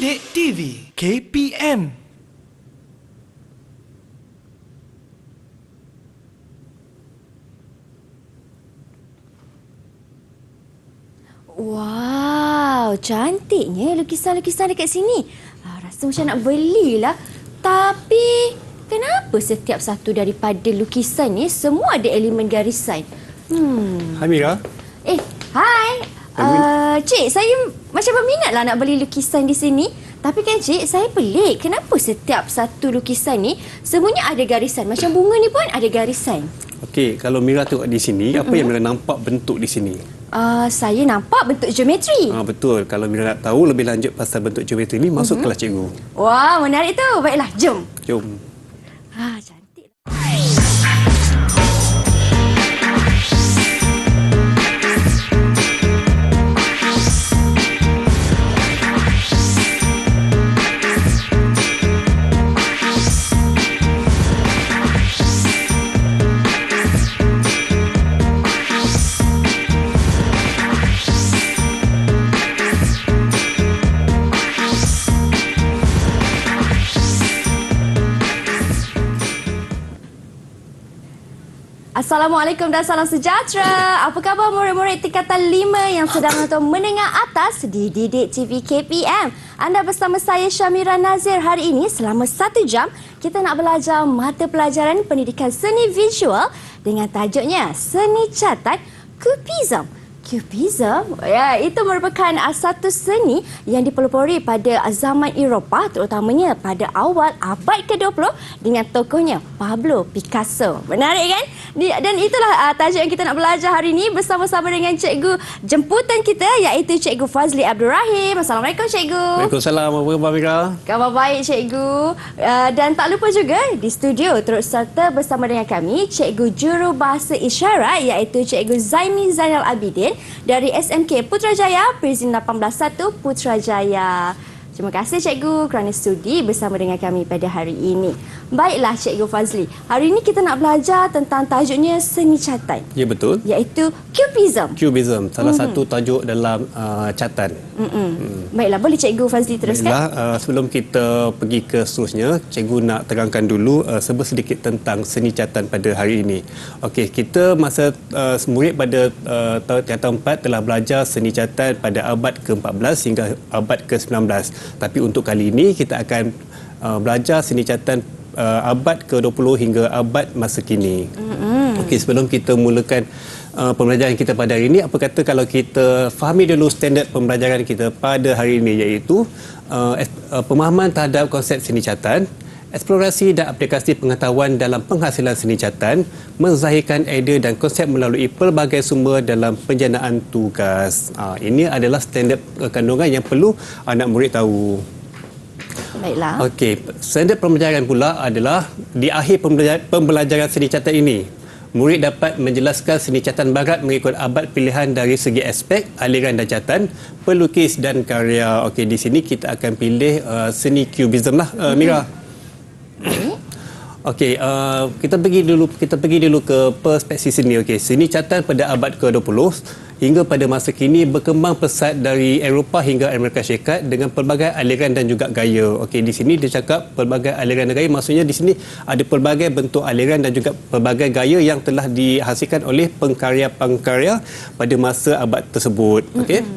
Didik TV KPM. Wow, cantiknya lukisan-lukisan dekat sini. Rasa macam nak belilah. Tapi, kenapa setiap satu daripada lukisan ni semua ada elemen garisan? Hai Mira. Hai. Cik, saya macam berminatlah nak beli lukisan di sini. Tapi kan cik, saya pelik. Kenapa setiap satu lukisan ni semuanya ada garisan? Macam bunga ni pun ada garisan. Okey, kalau Mira tengok di sini, apa yang Mira nampak bentuk di sini? Saya nampak bentuk geometri. Betul. Kalau Mira nak tahu lebih lanjut pasal bentuk geometri ni, masuk kelas cikgu. Wah, menarik tu. Baiklah, jom. Jom. Cantik. Assalamualaikum dan salam sejahtera. Apa khabar murid-murid tingkatan 5 yang sedang menonton menengah atas di Didik TV KPM? Anda bersama saya Syamira Nazir. Hari ini selama 1 jam kita nak belajar mata pelajaran pendidikan seni visual dengan tajuknya Seni Catat Kubism. Kubism, ya, itu merupakan satu seni yang dipelopori pada zaman Eropah, terutamanya pada awal abad ke-20 dengan tokohnya Pablo Picasso. Menarik kan? Dan itulah tajuk yang kita nak belajar hari ini bersama-sama dengan cikgu jemputan kita, iaitu Cikgu Fazli Abdul Rahim. Assalamualaikum cikgu. Waalaikumsalam. Apa khabar Mira? Khabar baik cikgu. Dan tak lupa juga di studio turut serta bersama dengan kami Cikgu Jurubahasa Isyarat, iaitu Cikgu Zaimi Zainal Abidin dari SMK Putrajaya, Perizin 181 Putrajaya. Terima kasih cikgu kerana sudi bersama dengan kami pada hari ini. Baiklah cikgu Fazli, hari ini kita nak belajar tentang tajuknya seni catat. Ya, betul. Iaitu Kubism. Kubism, salah satu tajuk dalam catan. Baiklah, boleh cikgu Fazli teruskan? Baiklah, sebelum kita pergi ke seterusnya, cikgu nak terangkan dulu sedikit tentang seni catan pada hari ini. Okey, kita masa murid pada tingkatan 4 telah belajar seni catan pada abad ke-14 hingga abad ke-19. Tapi untuk kali ini kita akan belajar seni catan abad ke-20 hingga abad masa kini. Okey, sebelum kita mulakan pembelajaran kita pada hari ini, apa kata kalau kita fahami dulu standard pembelajaran kita pada hari ini, iaitu pemahaman terhadap konsep seni catan, eksplorasi dan aplikasi pengetahuan dalam penghasilan seni catan, menzahirkan idea dan konsep melalui pelbagai sumber dalam penjanaan tugas. Ini adalah standard kandungan yang perlu anak murid tahu. Baiklah. Okey, standard pembelajaran pula adalah di akhir pembelajaran seni catan ini, murid dapat menjelaskan seni catan barat mengikut abad pilihan dari segi aspek, aliran dan catan, pelukis dan karya. Okey, di sini kita akan pilih seni Kubism lah, Mira. Okey, kita pergi dulu ke perspektif seni. Okey, seni catan pada abad ke-20 hingga pada masa kini berkembang pesat dari Eropah hingga Amerika Syarikat dengan pelbagai aliran dan juga gaya. Okey, di sini dia cakap pelbagai aliran dan gaya, maksudnya di sini ada pelbagai bentuk aliran dan juga pelbagai gaya yang telah dihasilkan oleh pengkarya-pengkarya pada masa abad tersebut. Okey.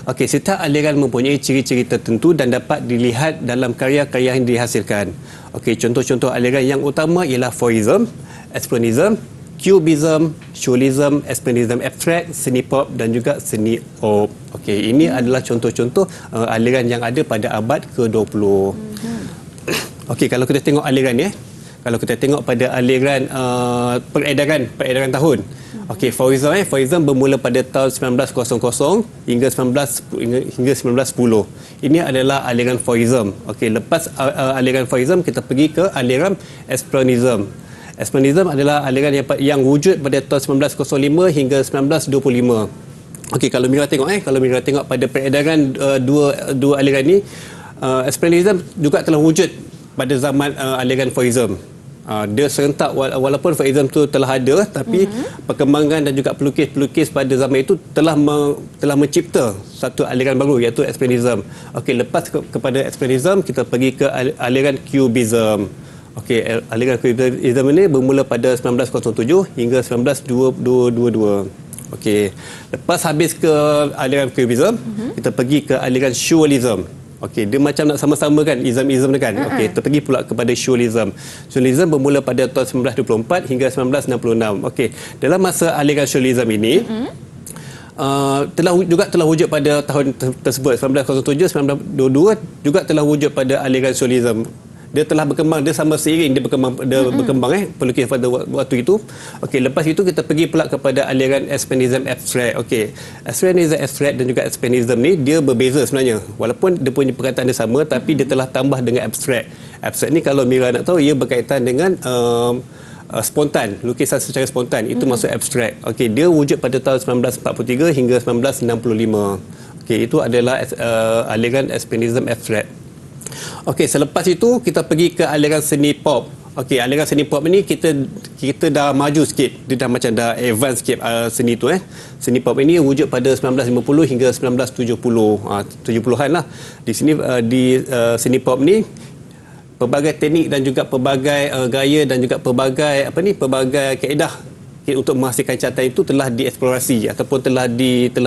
Okey, setiap aliran mempunyai ciri-ciri tertentu dan dapat dilihat dalam karya-karya yang dihasilkan. Okey, contoh-contoh aliran yang utama ialah Fauvism, Expressionism, Cubism, Surrealism, Expressionism abstract, seni pop dan juga seni op. Okey, ini adalah contoh-contoh aliran yang ada pada abad ke-20. Okey, kalau kita tengok aliran ni, kalau kita tengok pada aliran peredaran tahun. Okey, Fauvism bermula pada tahun 1900 hingga 1910. Ini adalah aliran Fauvism. Okey, lepas aliran Fauvism kita pergi ke aliran Expressionism. Expressionism adalah aliran yang wujud pada tahun 1905 hingga 1925. Okey, kalau Mira tengok pada peredaran dua aliran ni, Expressionism juga telah wujud pada zaman aliran Fauvism. Dia serentak walaupun faizam tu telah ada, tapi perkembangan dan juga pelukis-pelukis pada zaman itu telah mencipta satu aliran baru iaitu Expressionism. Okey, lepas kepada Expressionism kita pergi ke aliran Cubism. Okey, aliran Cubism ini bermula pada 1907 hingga 1922. Okey, lepas habis ke aliran Cubism, kita pergi ke aliran Surrealism. Okey, dia macam nak sama-sama kan, Ism kan. Okey, kita pergi pula kepada Surrealism. Surrealism bermula pada tahun 1924 hingga 1966. Okey, dalam masa aliran Surrealism ini telah wujud pada tahun tersebut 1907 1922 juga telah wujud pada aliran Surrealism. Dia telah berkembang, dia sama seiring dia berkembang pelukis pada waktu itu. Okey, lepas itu kita pergi pula kepada aliran Expressionism abstract. Okey, Expressionism abstract dan juga Expressionism ni dia berbeza sebenarnya. Walaupun dia punya perkataan dia sama, tapi dia telah tambah dengan abstract. Abstract ni kalau Mira nak tahu, ia berkaitan dengan spontan, lukisan secara spontan. Itu masuk abstract. Okey, dia wujud pada tahun 1943 hingga 1965. Okey, itu adalah aliran Expressionism abstract. Okey, selepas itu kita pergi ke aliran seni pop. Okey, aliran seni pop ni kita dah maju sikit. Dia dah macam dah advance sikit seni tu Seni pop ini wujud pada 1950 hingga 1970. 70-an lah. Di sini di seni pop ni pelbagai teknik dan juga pelbagai gaya dan juga pelbagai pelbagai kaedah untuk menghasilkan catatan itu telah dieksplorasi ataupun telah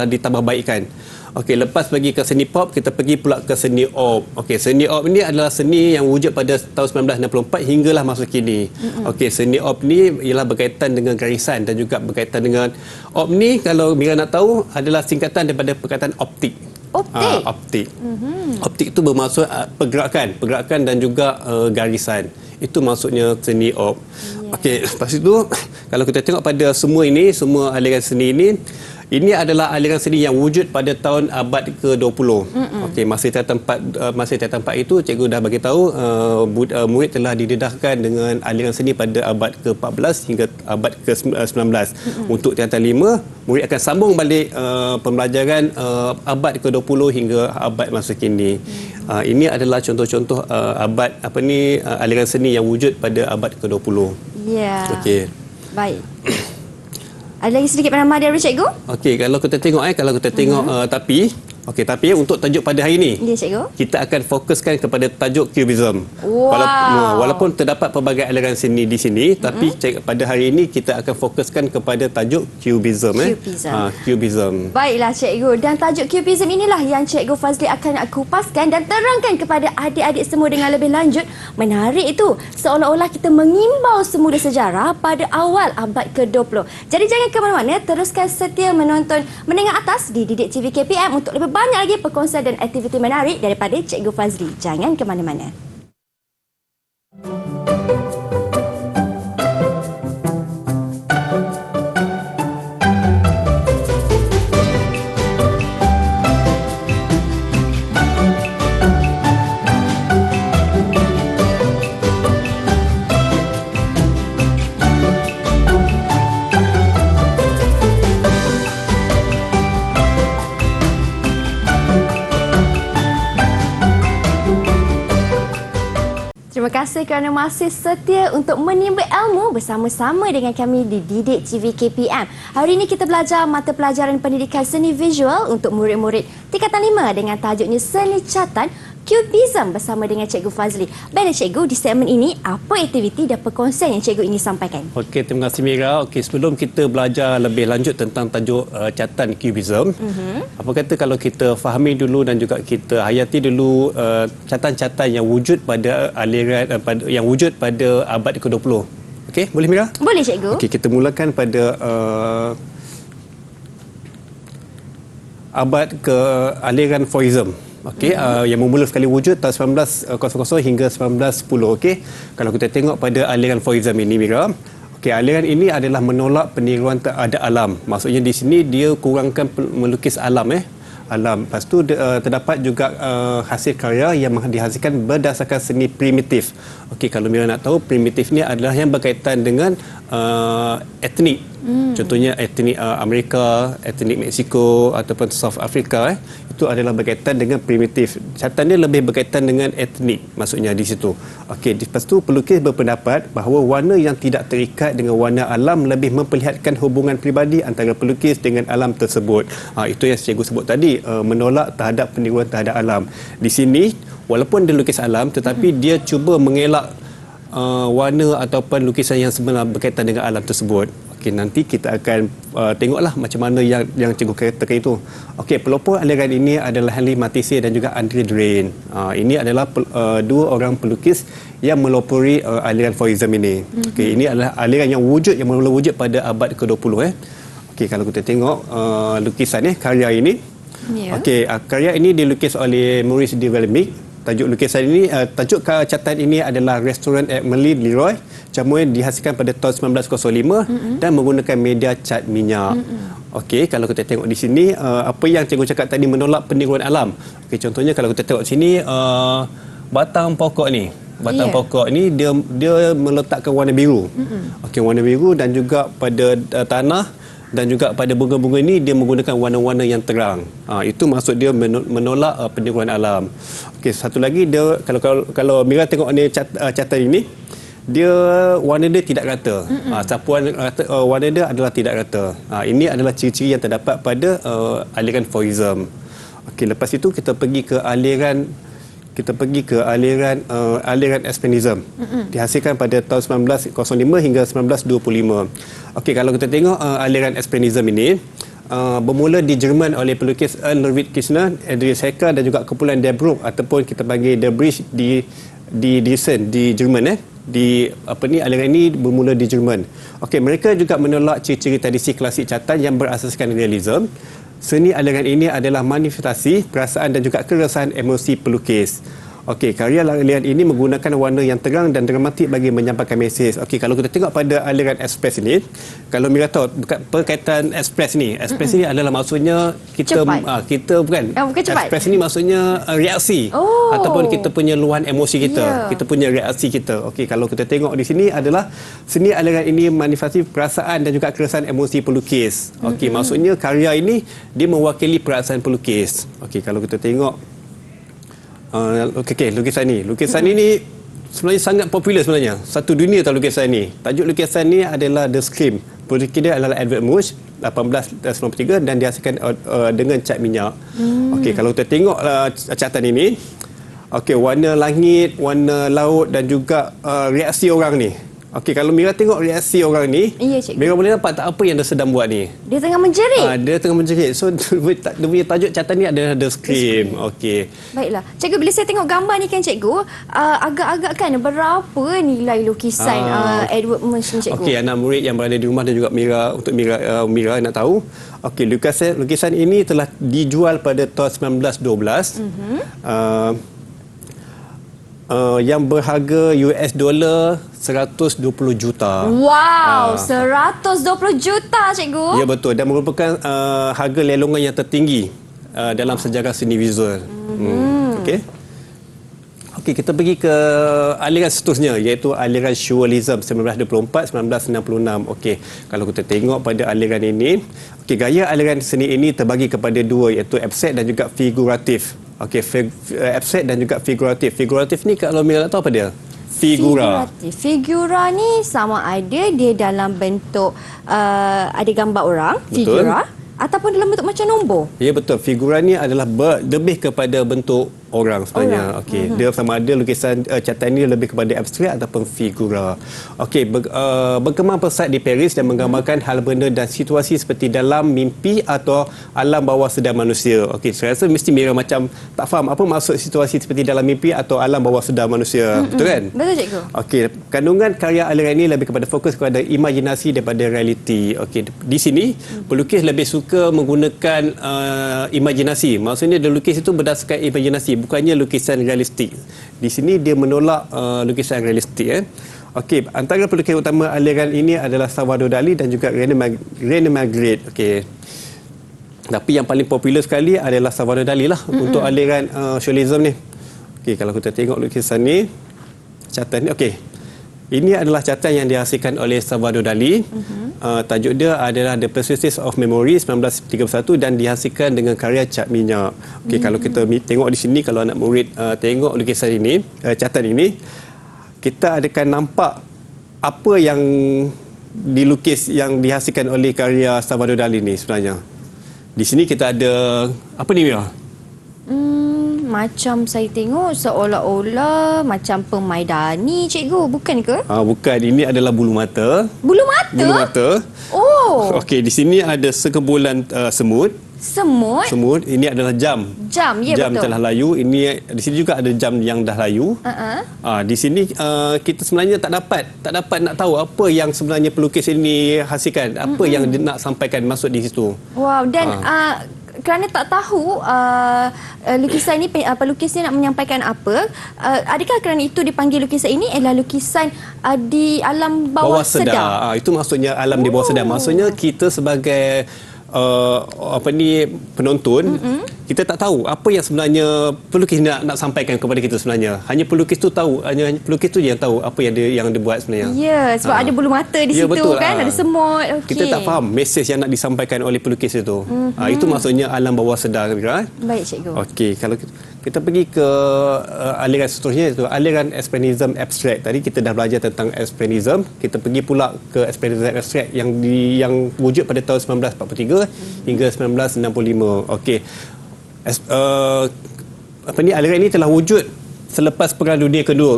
ditambah baikkan. Okey, lepas pergi ke seni pop, kita pergi pula ke seni op. Okey, seni op ini adalah seni yang wujud pada tahun 1964 hinggalah masa kini. Okey, seni op ni ialah berkaitan dengan garisan dan juga berkaitan dengan op ni, kalau Mira nak tahu, adalah singkatan daripada perkataan optik. Optik. Optik itu bermaksud pergerakan dan juga garisan. Itu maksudnya seni op. Okey, lepas itu kalau kita tengok pada semua aliran seni ini adalah aliran seni yang wujud pada tahun abad ke-20. Okey, masa tingkatan 4 itu cikgu dah bagi tahu murid telah didedahkan dengan aliran seni pada abad ke-14 hingga abad ke-19. Untuk tingkatan 5, murid akan sambung balik pembelajaran abad ke-20 hingga abad masa kini. Ini adalah contoh-contoh aliran seni yang wujud pada abad ke-20. Ya. Okey. Baik. Ada lagi sedikit pemahaman dari cikgu? Okey, kalau kita tengok tapi untuk tajuk pada hari ini, Ya, cikgu. kita akan fokuskan kepada tajuk Cubism. Wow. Walaupun terdapat pelbagai aliran seni di sini, tapi pada hari ini kita akan fokuskan kepada tajuk Cubism. Cubism. Baiklah cikgu, dan tajuk Cubism inilah yang cikgu Fazli akan kupaskan dan terangkan kepada adik-adik semua dengan lebih lanjut. Menarik itu, seolah-olah kita mengimbau semula sejarah pada awal abad ke-20. Jadi jangan ke mana-mana, teruskan setia menonton Menengah Atas di Didik TV KPM untuk lebih banyak lagi perkongsian dan aktiviti menarik daripada Cikgu Fazli. Jangan ke mana-mana. Terima kasih kerana masih setia untuk menimba ilmu bersama-sama dengan kami di Didik TV KPM. Hari ini kita belajar mata pelajaran pendidikan seni visual untuk murid-murid tingkatan 5 dengan tajuknya Seni Catatan Cubism bersama dengan Cikgu Fazli. Baiklah Cikgu, di segmen ini apa aktiviti dan perkongsian yang Cikgu ingin sampaikan? Okey, terima kasih Mira. Okey, sebelum kita belajar lebih lanjut tentang tajuk catatan Cubism, apa kata kalau kita fahami dulu dan juga kita hayati dulu catatan-catatan yang wujud pada aliran yang wujud pada abad ke-20. Okey, boleh Mira? Boleh Cikgu. Okey, kita mulakan pada abad ke aliran Fauvism. Okey, yang bermula sekali wujud tahun 1900 hingga 1910. Okey, kalau kita tengok pada aliran Fauvism ini Mira, okey, aliran ini adalah menolak peniruan terhadap alam. Maksudnya di sini dia kurangkan melukis alam alam. Lepas tu terdapat juga hasil karya yang dihasilkan berdasarkan seni primitif. Okey, kalau Mira nak tahu, primitif ni adalah yang berkaitan dengan etnik. Contohnya etnik Amerika, etnik Mexico ataupun South Africa itu adalah berkaitan dengan primitif. Catatan dia lebih berkaitan dengan etnik, maksudnya di situ. Okey, lepas tu pelukis berpendapat bahawa warna yang tidak terikat dengan warna alam lebih memperlihatkan hubungan peribadi antara pelukis dengan alam tersebut. Itu yang cikgu sebut tadi, menolak terhadap peniruan terhadap alam. Di sini walaupun dia lukis alam tetapi dia cuba mengelak warna ataupun lukisan yang sebenar berkaitan dengan alam tersebut. Okey, nanti kita akan tengoklah macam mana yang cikgu katakan itu. Okey, pelopor aliran ini adalah Henry Matisse dan juga Andre Derain. Ini adalah dua orang pelukis yang melopori aliran Fauvism ini. Okey, ini adalah aliran yang mula wujud pada abad ke-20. Okey, kalau kita tengok lukisan karya ini. Yeah. Okey, karya ini dilukis oleh Maurice de Valmy. Tajuk lukisan ini, tajuk catatan ini adalah Restoran at Merli Leroy. Jamuan dihasilkan pada tahun 1905 dan menggunakan media cat minyak. Okey, kalau kita tengok di sini, apa yang cikgu cakap tadi menolak peniruan alam. Okey, contohnya kalau kita tengok sini, batang pokok ni. Batang pokok ni dia meletakkan warna biru. Okey, warna biru dan juga pada tanah dan juga pada bunga-bunga ini dia menggunakan warna-warna yang terang. Itu maksud dia menolak peniruan alam. Okey, satu lagi dia kalau Mira tengok ni catatan ini, dia warna dia tidak rata. Sapuan warna dia adalah tidak rata. Ini adalah ciri-ciri yang terdapat pada aliran Fauvism. Okey, lepas itu kita pergi ke aliran Expressionism. Dihasilkan pada tahun 1905 hingga 1925. Okey, kalau kita tengok aliran Expressionism ini bermula di Jerman oleh pelukis Ernst Ludwig Kirchner, Friedrich Hecker dan juga kumpulan Der Bruch ataupun kita panggil Der Bridge di Dresden di Jerman. Aliran ini bermula di Jerman. Okey, mereka juga menolak ciri-ciri tradisi klasik catatan yang berasaskan realism. Seni aliran ini adalah manifestasi perasaan dan juga keresahan emosi pelukis. Okey, karya aliran ini menggunakan warna yang terang dan dramatik bagi menyampaikan mesej. Okey, kalau kita tengok pada aliran Express ini, kalau Mira tahu berkaitan Express ni adalah maksudnya kita bukan cepat. Express ini maksudnya reaksi ataupun kita punya luahan emosi kita, kita punya reaksi kita. Okey, kalau kita tengok di sini adalah seni aliran ini manifestasi perasaan dan juga keresahan emosi pelukis. Okey, maksudnya karya ini dia mewakili perasaan pelukis. Okey, kalau kita tengok lukisan ini sebenarnya sangat popular sebenarnya. Satu dunia tahu lukisan ni. Tajuk lukisan ni adalah The Scream. Pelukis dia adalah Edvard Munch 1893 dan dihasilkan dengan cat minyak. Okey, kalau kita tengok catatan ini, okey, warna langit, warna laut dan juga reaksi orang ni. Okey, kalau Mira tengok reaksi orang ni, Mira boleh nampak tak apa yang dia sedang buat ni? Dia tengah menjerit. Dia tengah menjerit. So, dia punya tajuk catatan ni adalah The Scream. Okey. Baiklah. Cikgu, bila saya tengok gambar ni kan cikgu, agak-agak kan berapa nilai lukisan Edvard Munch ni cikgu? Okey, anak murid yang berada di rumah dan juga Mira nak tahu. Okey, lukisan ini telah dijual pada tahun 1912. Yang berharga US dollar 120 juta. Wow, 120 juta cikgu. Ya, betul, dan merupakan harga lelongan yang tertinggi dalam sejarah seni visual. Okey. Okey, kita pergi ke aliran seterusnya iaitu aliran Surrealism 1924-1966. Okey, kalau kita tengok pada aliran ini, okey, gaya aliran seni ini terbagi kepada dua iaitu abstrak dan juga figuratif. Okey, abstrak dan juga figuratif. Figuratif ni kalau Mira nak tahu apa dia? Figura. Figura ni sama ada dia dalam bentuk ada gambar orang, figura, ataupun dalam bentuk macam nombor. Ya, betul. Figura ni adalah lebih kepada bentuk orang sebenarnya. Okey, dia sama ada lukisan catatan ini lebih kepada abstrak ataupun figura. Okey, berkembang pesat di Paris dan menggambarkan hal benda dan situasi seperti dalam mimpi atau alam bawah sedar manusia. Okey, saya rasa mesti Mira macam tak faham apa maksud situasi seperti dalam mimpi atau alam bawah sedar manusia. Betul kan? Betul, cikgu. Okey, kandungan karya aliran ini lebih kepada fokus kepada imajinasi daripada realiti. Okey, di sini pelukis lebih suka menggunakan imajinasi. Maksudnya dia lukis itu berdasarkan imajinasi, bukannya lukisan realistik. Di sini dia menolak lukisan realistik. Okey, antara pelukis utama aliran ini adalah Salvador Dali dan juga René Magritte. Okey. Tapi yang paling popular sekali adalah Salvador Dali lah untuk aliran Surrealism ni. Okey, kalau kita tengok lukisan ni, catatan ni, okey. Ini adalah catatan yang dihasilkan oleh Salvador Dali. Tajuk dia adalah The Persistence of Memory 1931 dan dihasilkan dengan karya cat minyak. Okey, kalau kita tengok di sini, kalau anak murid tengok lukisan ini, catatan ini, kita akan nampak apa yang dilukis yang dihasilkan oleh karya Salvador Dali ni sebenarnya. Di sini kita ada apa ni, Mira? Macam saya tengok seolah-olah macam pemaidani, cikgu, bukan ke? Bukan, ini adalah bulu mata. Bulu mata? Bulu mata. Oh. Okey, di sini ada sekumpulan semut. Semut? Semut. Ini adalah jam. Jam, ya, jam betul. telah layu. Ini di sini juga ada jam yang dah layu. Di sini kita sebenarnya tak dapat nak tahu apa yang sebenarnya pelukis ini hasilkan, apa yang dia nak sampaikan masuk di situ. Wow, dan kerana tak tahu lukisan ini, pelukis ini nak menyampaikan apa, adakah kerana itu dipanggil lukisan ini adalah lukisan di alam bawah sedar? Itu maksudnya alam di bawah sedar. Maksudnya kita sebagai penonton, kita tak tahu apa yang sebenarnya pelukis nak sampaikan kepada kita sebenarnya. Hanya pelukis tu tahu, hanya pelukis tu je yang tahu apa yang dia buat sebenarnya. Ya, sebab ada bulu mata di situ, betul, kan, ada semut. Okay. Kita tak faham mesej yang nak disampaikan oleh pelukis itu. Itu maksudnya alam bawah sedar. Baik, cikgu. Okey, kalau kita pergi ke aliran seterusnya, itu aliran expressionism abstract. Tadi kita dah belajar tentang expressionism. Kita pergi pula ke expressionism abstract yang wujud pada tahun 1943 hingga 1965. Okey. Aliran ini telah wujud selepas Perang Dunia Kedua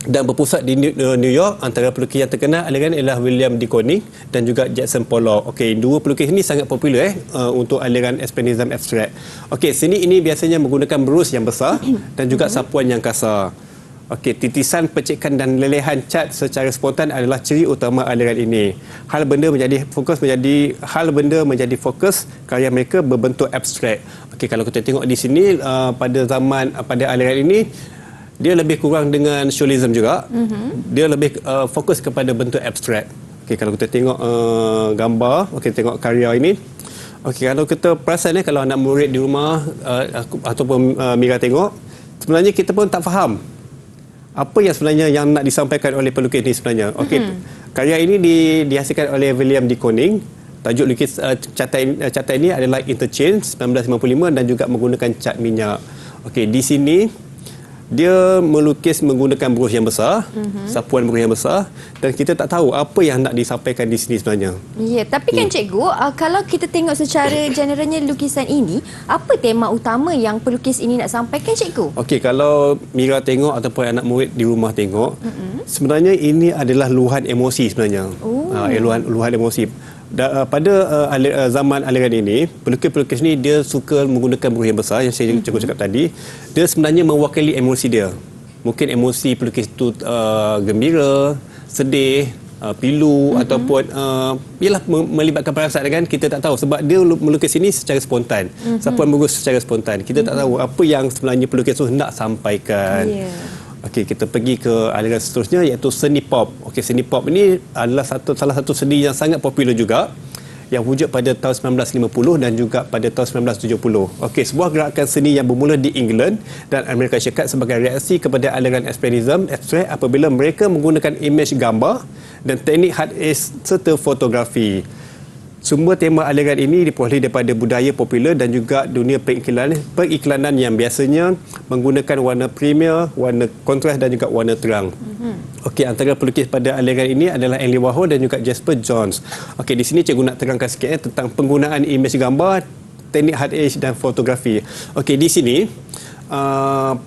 dan berpusat di New York. Antara pelukis yang terkenal aliran ialah William D. Koenig dan juga Jackson Pollock. Okey, dua pelukis ini sangat popular untuk aliran expressionism abstract. Okey, seni ini biasanya menggunakan berus yang besar dan juga sapuan yang kasar. Okey, titisan, percikan dan lelehan cat secara spontan adalah ciri utama aliran ini. Hal benda menjadi fokus karya mereka berbentuk abstrak. Okey, kalau kita tengok di sini pada aliran ini, dia lebih kurang dengan surrealism juga. Dia lebih fokus kepada bentuk abstrak. Okey, kalau kita tengok gambar, tengok karya ini. Okey, kalau kita perasan kalau anak murid di rumah ataupun Mira tengok, sebenarnya kita pun tak faham apa yang sebenarnya yang nak disampaikan oleh pelukis ini sebenarnya. Okey, karya ini dihasilkan oleh William D. Koenig. Tajuk lukis catatan ini adalah Interchange 1955 dan juga menggunakan cat minyak. Okey, di sini dia melukis menggunakan berus yang besar, sapuan berus yang besar, dan kita tak tahu apa yang nak disampaikan di sini sebenarnya. Ya, tapi kan cikgu, kalau kita tengok secara generalnya lukisan ini, apa tema utama yang pelukis ini nak sampaikan, cikgu? Okey, kalau Mira tengok ataupun anak murid di rumah tengok, sebenarnya ini adalah luahan emosi sebenarnya. Luahan emosi. Pada zaman aliran ini, pelukis-pelukis ni dia suka menggunakan berus yang besar yang saya cakap tadi. Dia sebenarnya mewakili emosi dia. Mungkin emosi pelukis itu gembira, sedih, pilu ataupun melibatkan perasaan, kan, kita tak tahu sebab dia melukis ini secara spontan. Sapuan berus secara spontan. Kita tak tahu apa yang sebenarnya pelukis itu hendak sampaikan. Okey, kita pergi ke aliran seterusnya iaitu seni pop. Okey, seni pop ini adalah salah satu seni yang sangat popular juga yang wujud pada tahun 1950 dan juga pada tahun 1970. Okey, sebuah gerakan seni yang bermula di England dan Amerika Syarikat sebagai reaksi kepada aliran expressionism abstract apabila mereka menggunakan imej gambar dan teknik hard edge serta fotografi. Semua tema aliran ini diperoleh daripada budaya popular dan juga dunia periklanan yang biasanya menggunakan warna premier, warna kontras dan juga warna terang. Okey, antara pelukis pada aliran ini adalah Andy Warhol dan juga Jasper Johns. Okey, di sini cikgu nak terangkan sikit tentang penggunaan imej gambar, teknik hard edge dan fotografi. Okey, di sini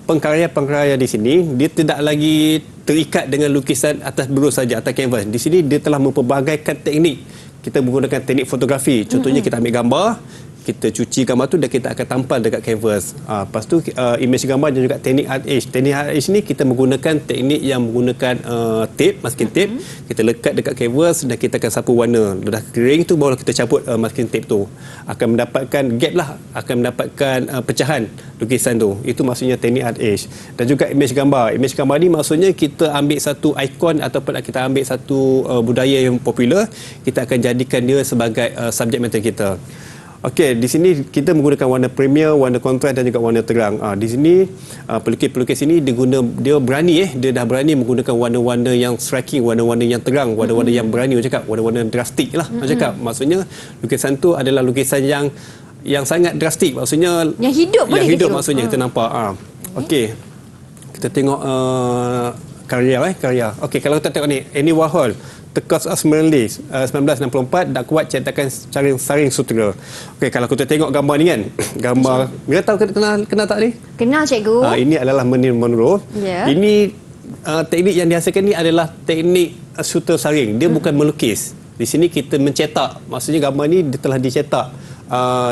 pengkarya-pengkarya di sini dia tidak lagi terikat dengan lukisan atas berus saja, atas kanvas. Di sini dia telah mempelbagaikan teknik. Kita menggunakan teknik fotografi. Contohnya kita ambil gambar, kita cuci gambar tu dan kita akan tampal dekat kanvas. Lepas tu imej gambar dan juga teknik hard edge. Teknik hard edge ni kita menggunakan teknik yang menggunakan tape, masking tape. Kita lekat dekat kanvas dan kita akan sapu warna. Dah kering tu baru kita cabut masking tape tu. Akan mendapatkan gap lah, akan mendapatkan pecahan lukisan tu. Itu maksudnya teknik hard edge. Dan juga imej gambar. Imej gambar ni maksudnya kita ambil satu ikon ataupun kita ambil satu budaya yang popular, kita akan jadikan dia sebagai subjek matter kita. Okey, di sini kita menggunakan warna premier, warna kontras dan juga warna terang. Di sini pelukis-pelukis ini dia berani dia dah berani menggunakan warna-warna yang striking, warna-warna yang terang, warna-warna yang berani orang cakap, warna-warna drastik lah orang cakap. Maksudnya lukisan tu adalah lukisan yang sangat drastik, maksudnya yang hidup boleh yang hidup gitu? maksudnya kita nampak. Okey. Kita tengok karya. Okey, kalau kita tengok ni Andy Warhol, The Curse of Smiley, 1964, dak kuat cetakan saring sutera. Okey, kalau kita tengok gambar ni kan, gambar Mira tahu kenal tak ni? Kenal cikgu. Ini adalah Marilyn Monroe. Ya. Ini teknik yang dihasilkan ni adalah teknik sutera saring. Dia bukan melukis. Di sini kita mencetak. Maksudnya gambar ni dia telah dicetak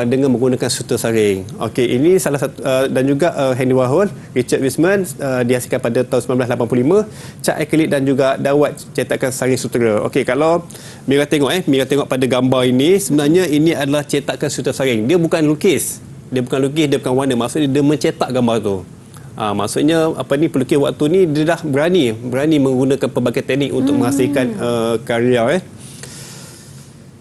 dengan menggunakan sutera saring. Okey, ini salah satu dan juga Andy Warhol, Richard Wiseman dihasilkan pada tahun 1985, cat akrilik dan juga dawat cetakan saring sutera. Okey, kalau Mira tengok Mira tengok pada gambar ini, sebenarnya ini adalah cetakan sutera saring. Dia bukan lukis. Dia bukan warna. Maksudnya dia mencetak gambar tu. Maksudnya pelukis waktu ni dia dah berani menggunakan pelbagai teknik untuk menghasilkan karya.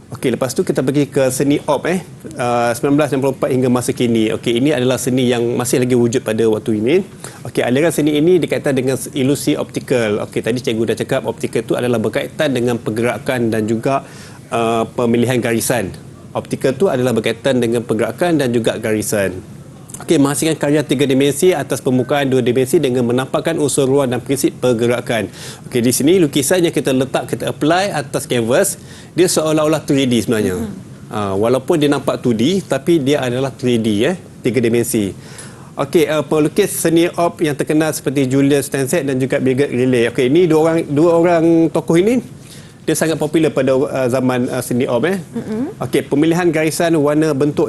Okey, lepas tu kita pergi ke seni op 1964 hingga masa kini. Okey, ini adalah seni yang masih lagi wujud pada waktu ini. Okey, aliran seni ini dikaitan dengan ilusi optikal. Okey, tadi cikgu dah cakap optikal itu adalah berkaitan dengan pergerakan dan juga pemilihan garisan. Optikal itu adalah berkaitan dengan pergerakan dan juga garisan. Okey, menghasilkan karya 3 dimensi atas permukaan 2 dimensi dengan menampakkan unsur ruang dan prinsip pergerakan. Okey, di sini lukisan yang kita apply atas kanvas, dia seolah-olah 3D sebenarnya. Walaupun dia nampak 2D, tapi dia adalah 3D 3 dimensi. Okey, pelukis seni op yang terkenal seperti Julius Stansett dan juga Birgit Riley. Okey, ini dua orang tokoh ini dia sangat popular pada zaman seni op. Okey, pemilihan garisan, warna, bentuk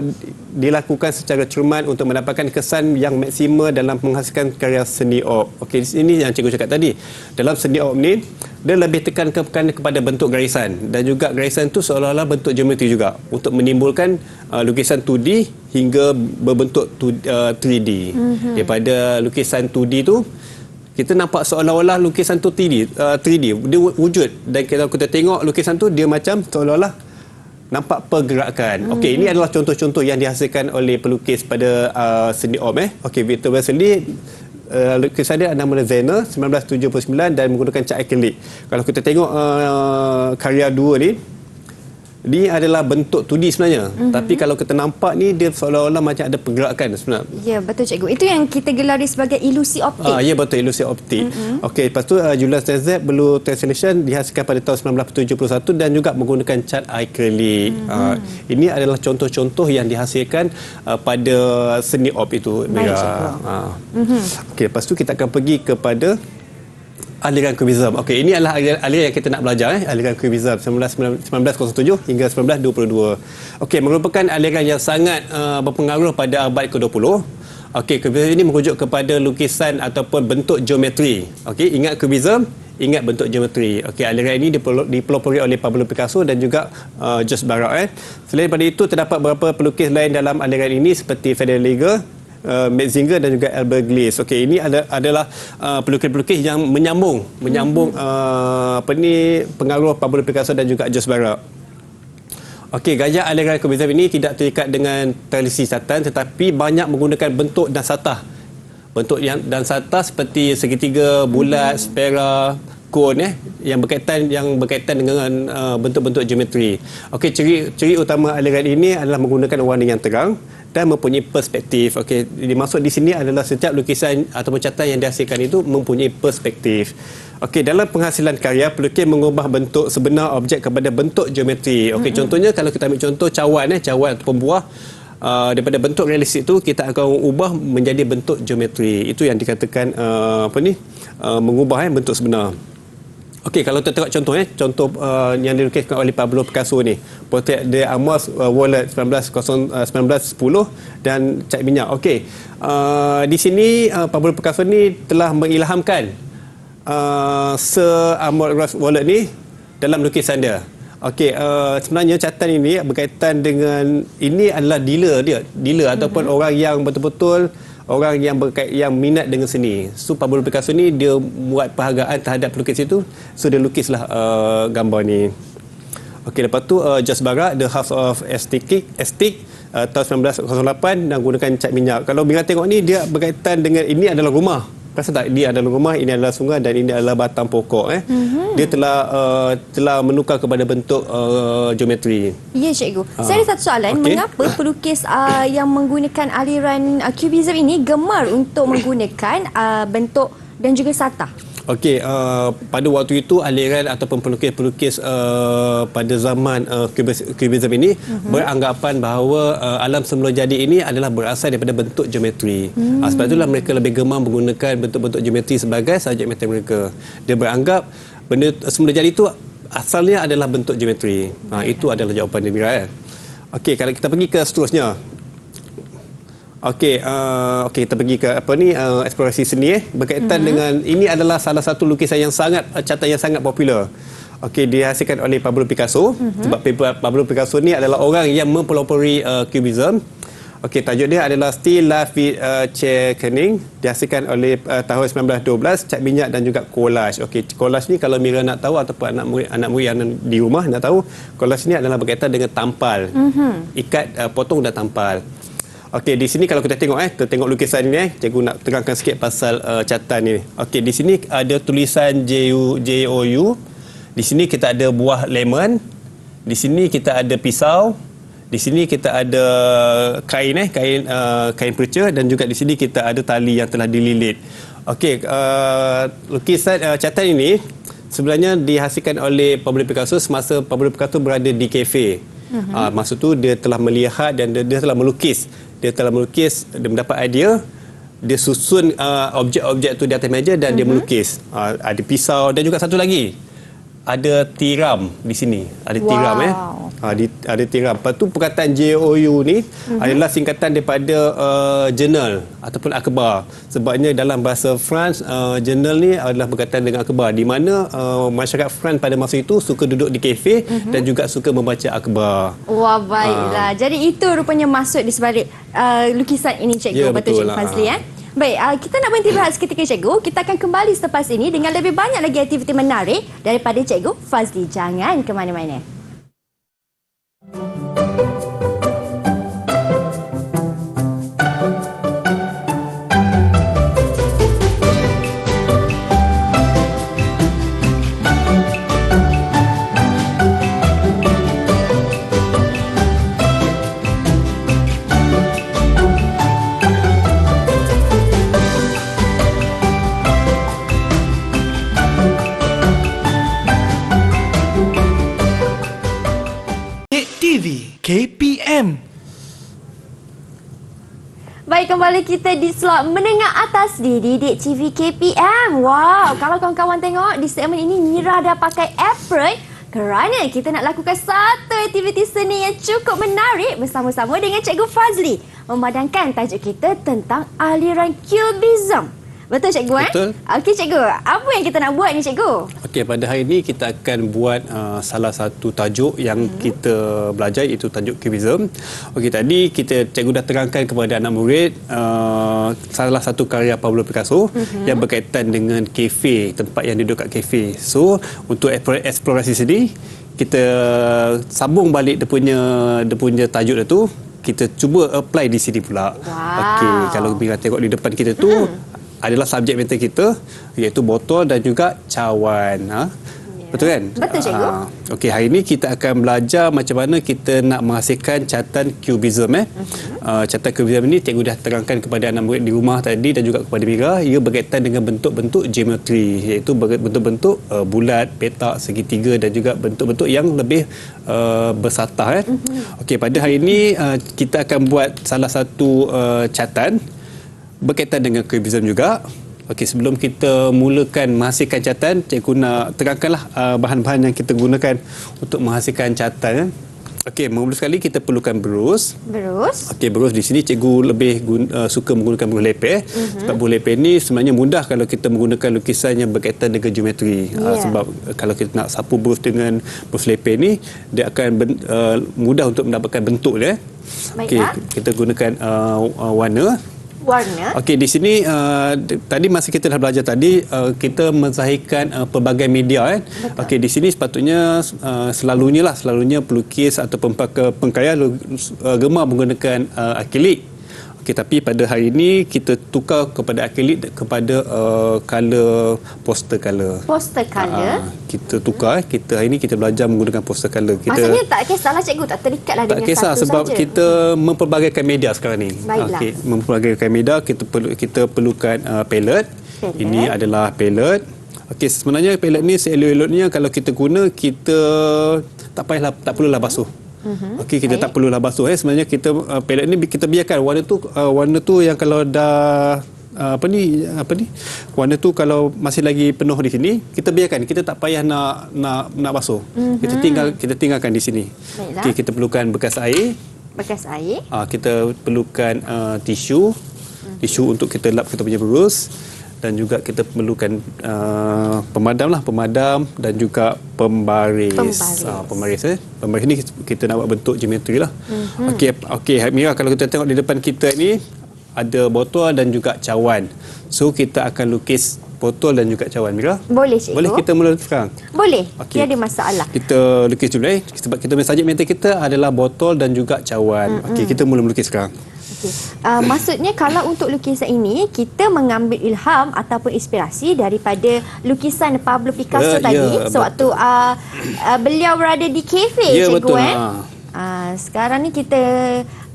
dilakukan secara cermat untuk mendapatkan kesan yang maksima dalam menghasilkan karya seni op. Okey, ini yang cikgu cakap tadi. Dalam seni op ni, dia lebih tekankan kepada bentuk garisan dan juga garisan tu seolah-olah bentuk geometri juga untuk menimbulkan lukisan 2D hingga berbentuk 3D. Daripada lukisan 2D tu kita nampak seolah-olah lukisan tu 3D dia wujud, dan kalau kita tengok lukisan tu dia macam seolah-olah nampak pergerakan. Okey, ini adalah contoh-contoh yang dihasilkan oleh pelukis pada seni op. Okey, Victor Wesley, lukisan dia nama Zena 1979 dan menggunakan cat akrilik. Kalau kita tengok karya dua ni, ini adalah bentuk 2D sebenarnya. Tapi kalau kita nampak ni, dia seolah-olah macam ada pergerakan sebenarnya. Ya, betul cikgu. Itu yang kita gelari sebagai ilusi optik. Ya, betul, ilusi optik. Okey, lepas tu Julius Stansett Blue Translation dihasilkan pada tahun 1971 dan juga menggunakan cat akrilik. Ini adalah contoh-contoh yang dihasilkan pada seni op itu. Baik, cikgu. Okey, lepas tu kita akan pergi kepada aliran Cubism. Okey, ini adalah aliran yang kita nak belajar, aliran Cubism 1907 hingga 1922. Okey, merupakan aliran yang sangat berpengaruh pada abad ke-20. Okey, Cubism ini merujuk kepada lukisan ataupun bentuk geometri. Okey, ingat Cubism, ingat bentuk geometri. Okey, aliran ini dipelopori oleh Pablo Picasso dan juga Joseph Barak. Selain daripada itu, terdapat beberapa pelukis lain dalam aliran ini seperti Federico Metzinger dan juga Albert Glees. Okey, ini adalah pelukis-pelukis yang menyambung pengaruh Pablo Picasso dan juga Joseph Barak. Okey, gaya aliran Cubism ini tidak terikat dengan tradisi catatan tetapi banyak menggunakan bentuk dan satah. Bentuk dan satah seperti segitiga, bulat, spera, cone yang berkaitan dengan bentuk-bentuk geometri. Okey, ciri utama aliran ini adalah menggunakan warna yang terang dan mempunyai perspektif. Okey, dimaksud di sini adalah setiap lukisan ataupun catatan yang dihasilkan itu mempunyai perspektif. Okey, dalam penghasilan karya, pelukis mengubah bentuk sebenar objek kepada bentuk geometri. Okey, contohnya kalau kita ambil contoh cawan ataupun buah, daripada bentuk realistik itu kita akan ubah menjadi bentuk geometri. Itu yang dikatakan mengubah bentuk sebenar. Okey, kalau kita tengok contoh yang dilukiskan oleh Pablo Picasso ni, portret de Amos Wallet 1910 dan cat minyak. Okey, di sini Pablo Picasso ni telah mengilhamkan Sir Amos Wallet ni dalam lukisan dia. Okey, sebenarnya catatan ini berkaitan dengan, ini adalah dealer ataupun orang yang betul-betul orang yang minat dengan seni. So Pablo Picasso ni dia buat penghargaan terhadap pelukis itu, so dia lukislah gambar ni. Okey, lepas tu Joseph Barak, The House of Aesthetic tahun 1908 dan gunakan cat minyak. Kalau Mira tengok ni, dia berkaitan dengan ini adalah rumah. Rasa tak? Ini adalah rumah, ini adalah sungai dan ini adalah batang pokok. Dia telah menukar kepada bentuk geometri. Ya, cikgu. Saya ada satu soalan. Mengapa pelukis yang menggunakan aliran Cubism ini gemar untuk menggunakan bentuk dan juga sata? Okey, pada waktu itu aliran ataupun pelukis-pelukis pada zaman Cubism ini beranggapan bahawa alam semula jadi ini adalah berasal daripada bentuk geometri. Sebab itulah mereka lebih gemar menggunakan bentuk-bentuk geometri sebagai subjek mater mereka. Dia beranggap benda semula jadi itu asalnya adalah bentuk geometri. Itu adalah jawapan dia, Mira. Okey, kalau kita pergi ke seterusnya. Okey, kita pergi ke eksplorasi seni berkaitan dengan ini adalah salah satu lukisan yang catatan yang sangat popular. Okey, dihasilkan oleh Pablo Picasso. Sebab Pablo Picasso ni adalah orang yang mempelopori Cubism. Okey, tajuk dia adalah Still Life with Kening, dihasilkan oleh tahun 1912, cat minyak dan juga collage. Okey, collage ni kalau Mira nak tahu ataupun anak murid yang di rumah nak tahu, collage ni adalah berkaitan dengan tampal. Ikat, potong dan tampal. Okey, di sini kalau kita tengok kita tengok lukisan ini cikgu nak terangkan sikit pasal catatan ni. Okey, di sini ada tulisan JOU. Di sini kita ada buah lemon. Di sini kita ada pisau. Di sini kita ada kain kain perca dan juga di sini kita ada tali yang telah dililit. Okey, lukisan catatan ini sebenarnya dihasilkan oleh Pablo Picasso semasa Pablo Picasso berada di kafe. Masa tu dia telah melihat dan dia telah melukis. Dia mendapat idea, dia susun objek-objek tu di atas meja dan dia melukis. Ada pisau dan juga satu lagi. Ada tiram di sini. Ada tiram ada tiram. Lepas tu perkataan JOU ni adalah singkatan daripada jurnal ataupun akhbar. Sebabnya dalam bahasa France, jurnal ni adalah berkaitan dengan akhbar, di mana masyarakat France pada masa itu suka duduk di kafe dan juga suka membaca akhbar. Wah, baiklah. Jadi itu rupanya maksud di sebalik lukisan ini, cikgu. Betul, Cikgu Fazli. Baik, kita nak berhenti berehat seketika, cikgu. Kita akan kembali selepas ini dengan lebih banyak lagi aktiviti menarik daripada Cikgu Fazli. Jangan ke mana-mana. KPM. Baik, kembali kita di slot menengah atas di Didik TV KPM. Wow, kalau kawan-kawan tengok di segmen ini, Mira dah pakai apron kerana kita nak lakukan satu aktiviti seni yang cukup menarik bersama-sama dengan Cikgu Fazli. Memandangkan tajuk kita tentang aliran Cubism. Betul, cikgu? Betul. Okey, cikgu. Apa yang kita nak buat ni, cikgu? Okey, pada hari ini kita akan buat salah satu tajuk yang kita belajar, iaitu tajuk Cubism. Okey, tadi cikgu dah terangkan kepada anak murid salah satu karya Pablo Picasso yang berkaitan dengan kafe, tempat yang duduk kat kafe. So, untuk eksplorasi sini, kita sambung balik dia punya tajuk dia tu. Kita cuba apply di sini pula. Wow. Okey, kalau Mira tengok di depan kita tu, adalah subjek mater kita, iaitu botol dan juga cawan. Betul kan? Betul, cikgu. Okey, hari ini kita akan belajar macam mana kita nak menghasilkan catatan Cubism. Catatan Cubism ini cikgu dah terangkan kepada anak murid di rumah tadi dan juga kepada Mira. Ia berkaitan dengan bentuk-bentuk geometri, iaitu bentuk-bentuk bulat, petak, segitiga dan juga bentuk-bentuk yang lebih bersatah. Okey, pada hari ini kita akan buat salah satu catatan berkaitan dengan Cubism juga. Okey, sebelum kita mulakan menghasilkan catatan, cikgu nak terangkanlah bahan-bahan yang kita gunakan untuk menghasilkan catatan. Okey, mula sekali kita perlukan berus. Berus. Okey, berus di sini cikgu lebih suka menggunakan berus lepeh. Sebab berus lepeh ni sebenarnya mudah kalau kita menggunakan lukisan yang berkaitan dengan geometri. Sebab kalau kita nak sapu berus dengan berus lepeh ni, dia akan mudah untuk mendapatkan bentuk dia. Okey, kita gunakan warna. warna. Okey, di sini tadi masa kita dah belajar tadi kita menzahirkan pelbagai media kan. Okey, di sini sepatutnya selalunya pelukis ataupun pengkarya gemar menggunakan akrilik. Okey, tapi pada hari ini kita tukar kepada akrilik kepada color poster color. Poster color. Kita tukar, hari ini kita belajar menggunakan poster color. Maksudnya tak kisahlah cikgu, tak terikatlah tak dengan kisah satu sebab saja. kita memperbagaikan media sekarang ni. Baiklah. Okey, memperbagaikan media, kita perlukan palette. Ini adalah palette. Okey, sebenarnya palette ni seelok-eloknya kalau kita guna, kita tak perlulah basuh. Okey, kita tak perlulah basuh. Sebenarnya kita palette ni kita biarkan warna tu yang kalau dah warna tu kalau masih lagi penuh di sini, kita biarkan, kita tak payah nak basuh. Kita tinggalkan di sini. Okey, kita perlukan bekas air. Kita perlukan tisu untuk kita lap kita punya berus, dan juga kita perlukan pemadam dan juga pembaris. Pembaris ni kita nak buat bentuk geometri lah. Okey, Mira, kalau kita tengok di depan kita ni ada botol dan juga cawan. So kita akan lukis botol dan juga cawan, Mira. Boleh, cikgu. Boleh kita mula sekarang? Boleh. Okey. Tiada masalah. Kita lukis dulu sebab kita punya subjek matter kita adalah botol dan juga cawan. Okey, kita mula melukis sekarang. Okay. Maksudnya kalau untuk lukisan ini kita mengambil ilham ataupun inspirasi daripada lukisan Pablo Picasso tadi sewaktu beliau berada di kafe, cikgu. Betul. Sekarang ni kita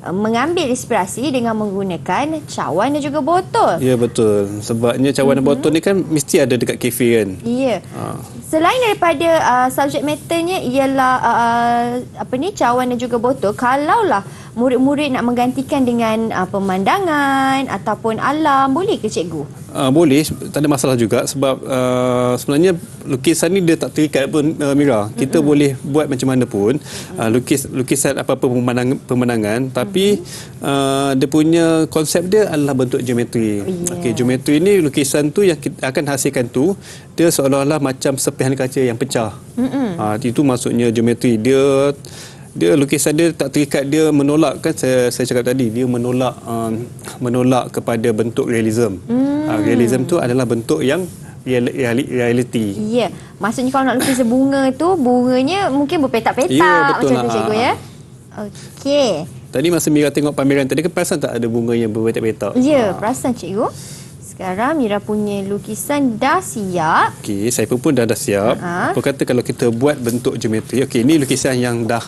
mengambil inspirasi dengan menggunakan cawan dan juga botol. Ya, betul. Sebabnya cawan dan botol ni kan mesti ada dekat kafe kan. Ya. Selain daripada subjek matternya ialah cawan dan juga botol, kalaulah murid-murid nak menggantikan dengan pemandangan ataupun alam, boleh ke cikgu? Boleh, tak ada masalah juga sebab sebenarnya lukisan ni dia tak terikat pun, Mira. Kita boleh buat macam mana pun lukisan apa-apa pemandangan, tapi dia punya konsep dia adalah bentuk geometri. Okey, geometri ni lukisan tu yang kita akan hasilkan tu, dia seolah-olah macam sepihan kaca yang pecah. Itu maksudnya geometri. Dia lukisan dia tak terikat, dia menolak, kan saya cakap tadi, dia menolak kepada bentuk realism. Realism tu adalah bentuk yang reality. Ya, maksudnya kalau nak lukis bunga tu, bunganya mungkin berpetak-petak macam tu, cikgu ya. Okey. Tadi masa Mira tengok pameran tadi, kan perasan tak ada bunga yang berpetak-petak? Ya, perasan, cikgu. Sekarang Mira punya lukisan dah siap. Okey, saya pun dah siap. Apa kata kalau kita buat bentuk geometri? Okey, ini lukisan yang dah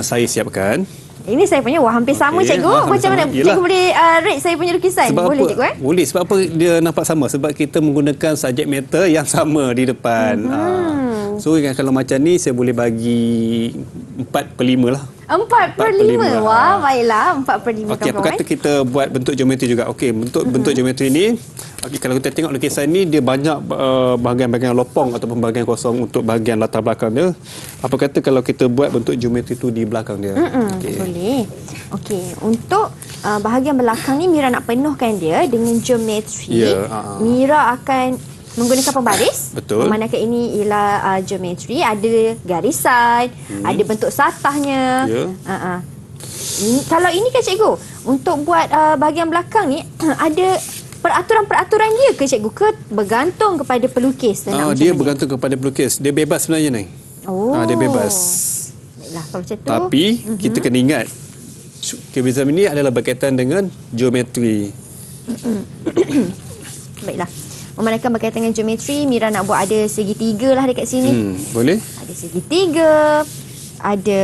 saya siapkan. Ini saya punya, hampir sama, cikgu. Macam mana? Cikgu boleh rate saya punya lukisan? Sebab boleh, apa? cikgu? Boleh. Sebab apa dia nampak sama? Sebab kita menggunakan subjek matter yang sama di depan. So, kalau macam ni, saya boleh bagi 4/5 lah. 4/5. Wah, baiklah. 4/5. Okey, apa kata kita buat bentuk geometri juga? Okey, bentuk geometri ni, kalau kita tengok lukisan ni, dia banyak bahagian-bahagian lopong ataupun bahagian kosong untuk bahagian latar belakang dia. Apa kata kalau kita buat bentuk geometri tu di belakang dia? Boleh. Okey, untuk bahagian belakang ni Mira nak penuhkan dia dengan geometri. Mira akan menggunakan pembaris. Betul. Memandangkan ini ialah geometri, ada garisan, ada bentuk satahnya. Kalau ini kan, cikgu, untuk buat bahagian belakang ni ada peraturan-peraturan dia ke, cikgu, ke bergantung kepada pelukis? Dia bergantung kepada pelukis. Dia bebas sebenarnya ni. Dia bebas. Baiklah, kalau macam tu. Tapi kita kena ingat, kubisme ini adalah berkaitan dengan geometri. Baiklah. Memandangkan berkaitan dengan geometri, Mira nak buat ada segitiga lah dekat sini. Boleh? Ada segitiga, ada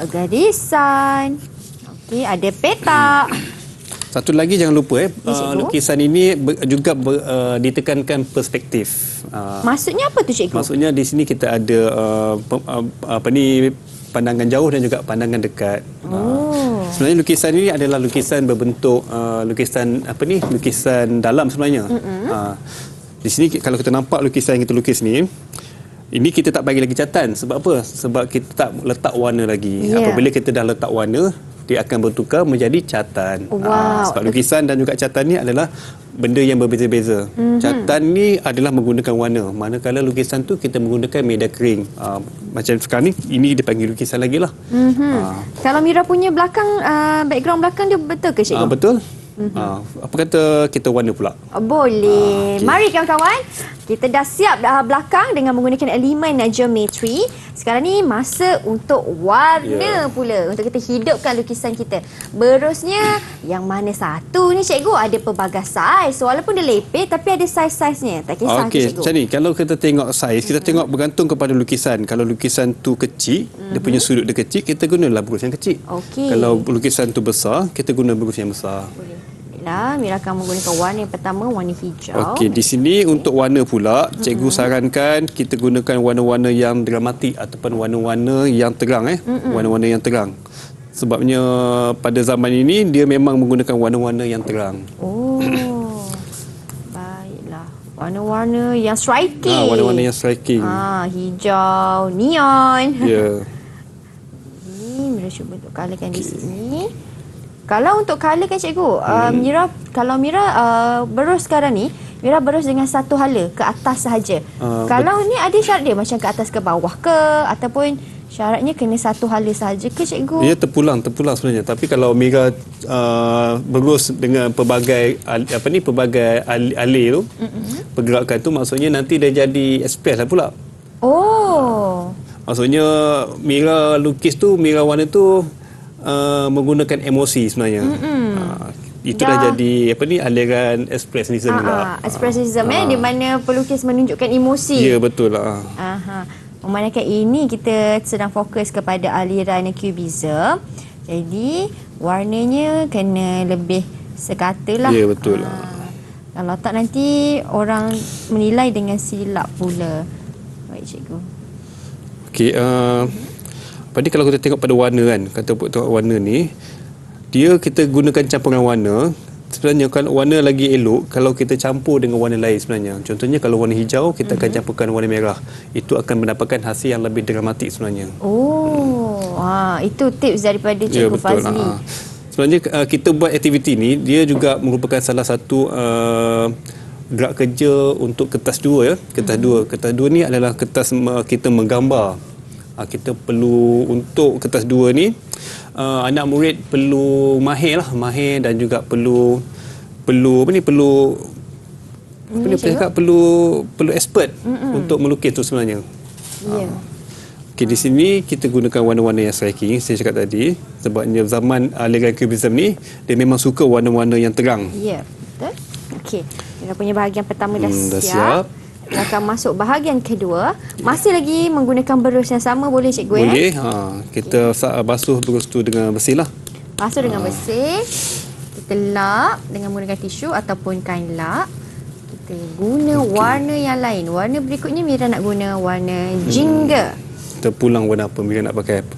garisan, okey, ada petak. Satu lagi jangan lupa, lukisan ini juga ditekankan perspektif. Maksudnya apa tu, cikgu? Maksudnya di sini kita ada pandangan jauh dan juga pandangan dekat. Sebenarnya lukisan ini adalah lukisan berbentuk lukisan dalam sebenarnya. Di sini kalau kita nampak lukisan yang kita lukis ni, ini kita tak bagi lagi catatan. Sebab apa? Sebab kita tak letak warna lagi. Apabila kita dah letak warna, dia akan bertukar menjadi catatan. Sebab lukisan dan juga catatan ni adalah benda yang berbeza-beza. Catatan ni adalah menggunakan warna. Manakala lukisan tu kita menggunakan media kering. Macam sekarang ni, ini dipanggil lukisan lagi lah. Kalau Mira punya belakang, background belakang dia betul ke, cikgu? Betul. Apa kata kita warna pula? Boleh. Okey. Mari kawan-kawan. Kita dah siap dah belakang dengan menggunakan elemen geometri. Sekarang ni masa untuk warna pula. Untuk kita hidupkan lukisan kita. Berusnya yang mana satu ni cikgu? Ada pelbagai saiz. Walaupun dia lepeh tapi ada saiz-saiznya. Tak kisah Okey, cikgu. macam ni. Kalau kita tengok saiz, kita tengok bergantung kepada lukisan. Kalau lukisan tu kecil, dia punya sudut dia kecil, kita gunalah berus yang kecil. Okey. Kalau lukisan tu besar, kita guna berus yang besar. Boleh. Baiklah, Mira akan menggunakan warna yang pertama, warna hijau. Okey, di sini untuk warna pula, cikgu sarankan kita gunakan warna-warna yang dramatik ataupun warna-warna yang terang warna-warna yang terang. Sebabnya pada zaman ini dia memang menggunakan warna-warna yang terang. Oh. Baiklah. Warna-warna yang striking. Warna-warna yang striking. Hijau, neon. Ya. Ni Mira cuba untuk colourkan di sini. Kalau untuk colour kan cikgu, Mira kalau Mira berus sekarang ni, Mira berus dengan satu hala ke atas sahaja. Kalau ni ada syarat dia macam ke atas ke bawah ke ataupun syaratnya kena satu hala sahaja ke cikgu? Ia terpulang sebenarnya. Tapi kalau Mira berus dengan pelbagai pelbagai alih tu, pergerakan tu maksudnya nanti dia jadi express lah pula. Oh. Maksudnya Mira lukis tu, Mira warna tu menggunakan emosi sebenarnya. Itu dah jadi aliran expressionism juga. Expressionism di mana pelukis menunjukkan emosi. Ya, betul lah. Memandangkan ini kita sedang fokus kepada aliran cubism. Jadi warnanya kena lebih sekata lah. Ya, betul lah. Kalau tak nanti orang menilai dengan silap pula. Baik cikgu. Okey, kalau kita tengok pada warna kan, tengok warna ni, kita gunakan campuran warna. Sebenarnya kalau warna lagi elok kalau kita campur dengan warna lain sebenarnya. Contohnya kalau warna hijau, kita akan campurkan warna merah. Itu akan mendapatkan hasil yang lebih dramatik sebenarnya. Itu tips daripada Cikgu Fazli. Sebenarnya kita buat aktiviti ni, dia juga merupakan salah satu gerak kerja untuk kertas 2 ya. Kertas 2 ni adalah kertas kita menggambar. Kita perlu untuk kertas 2 ni anak murid perlu mahir dan juga perlu expert untuk melukis tu sebenarnya. Okey, di sini kita gunakan warna-warna yang striking saya cakap tadi sebabnya zaman aliran cubism ni dia memang suka warna-warna yang terang. Ya, betul. Okey, kita punya bahagian pertama dah siap. Kita akan masuk bahagian kedua. Masih lagi menggunakan berus yang sama boleh cikgu ya? Boleh. Kita basuh berus tu dengan bersih lah. Basuh dengan bersih. Kita lap dengan menggunakan tisu ataupun kain lap. Kita guna warna yang lain. Warna berikutnya Mira nak guna warna jingga. Kita pulang warna apa Mira nak pakai apa.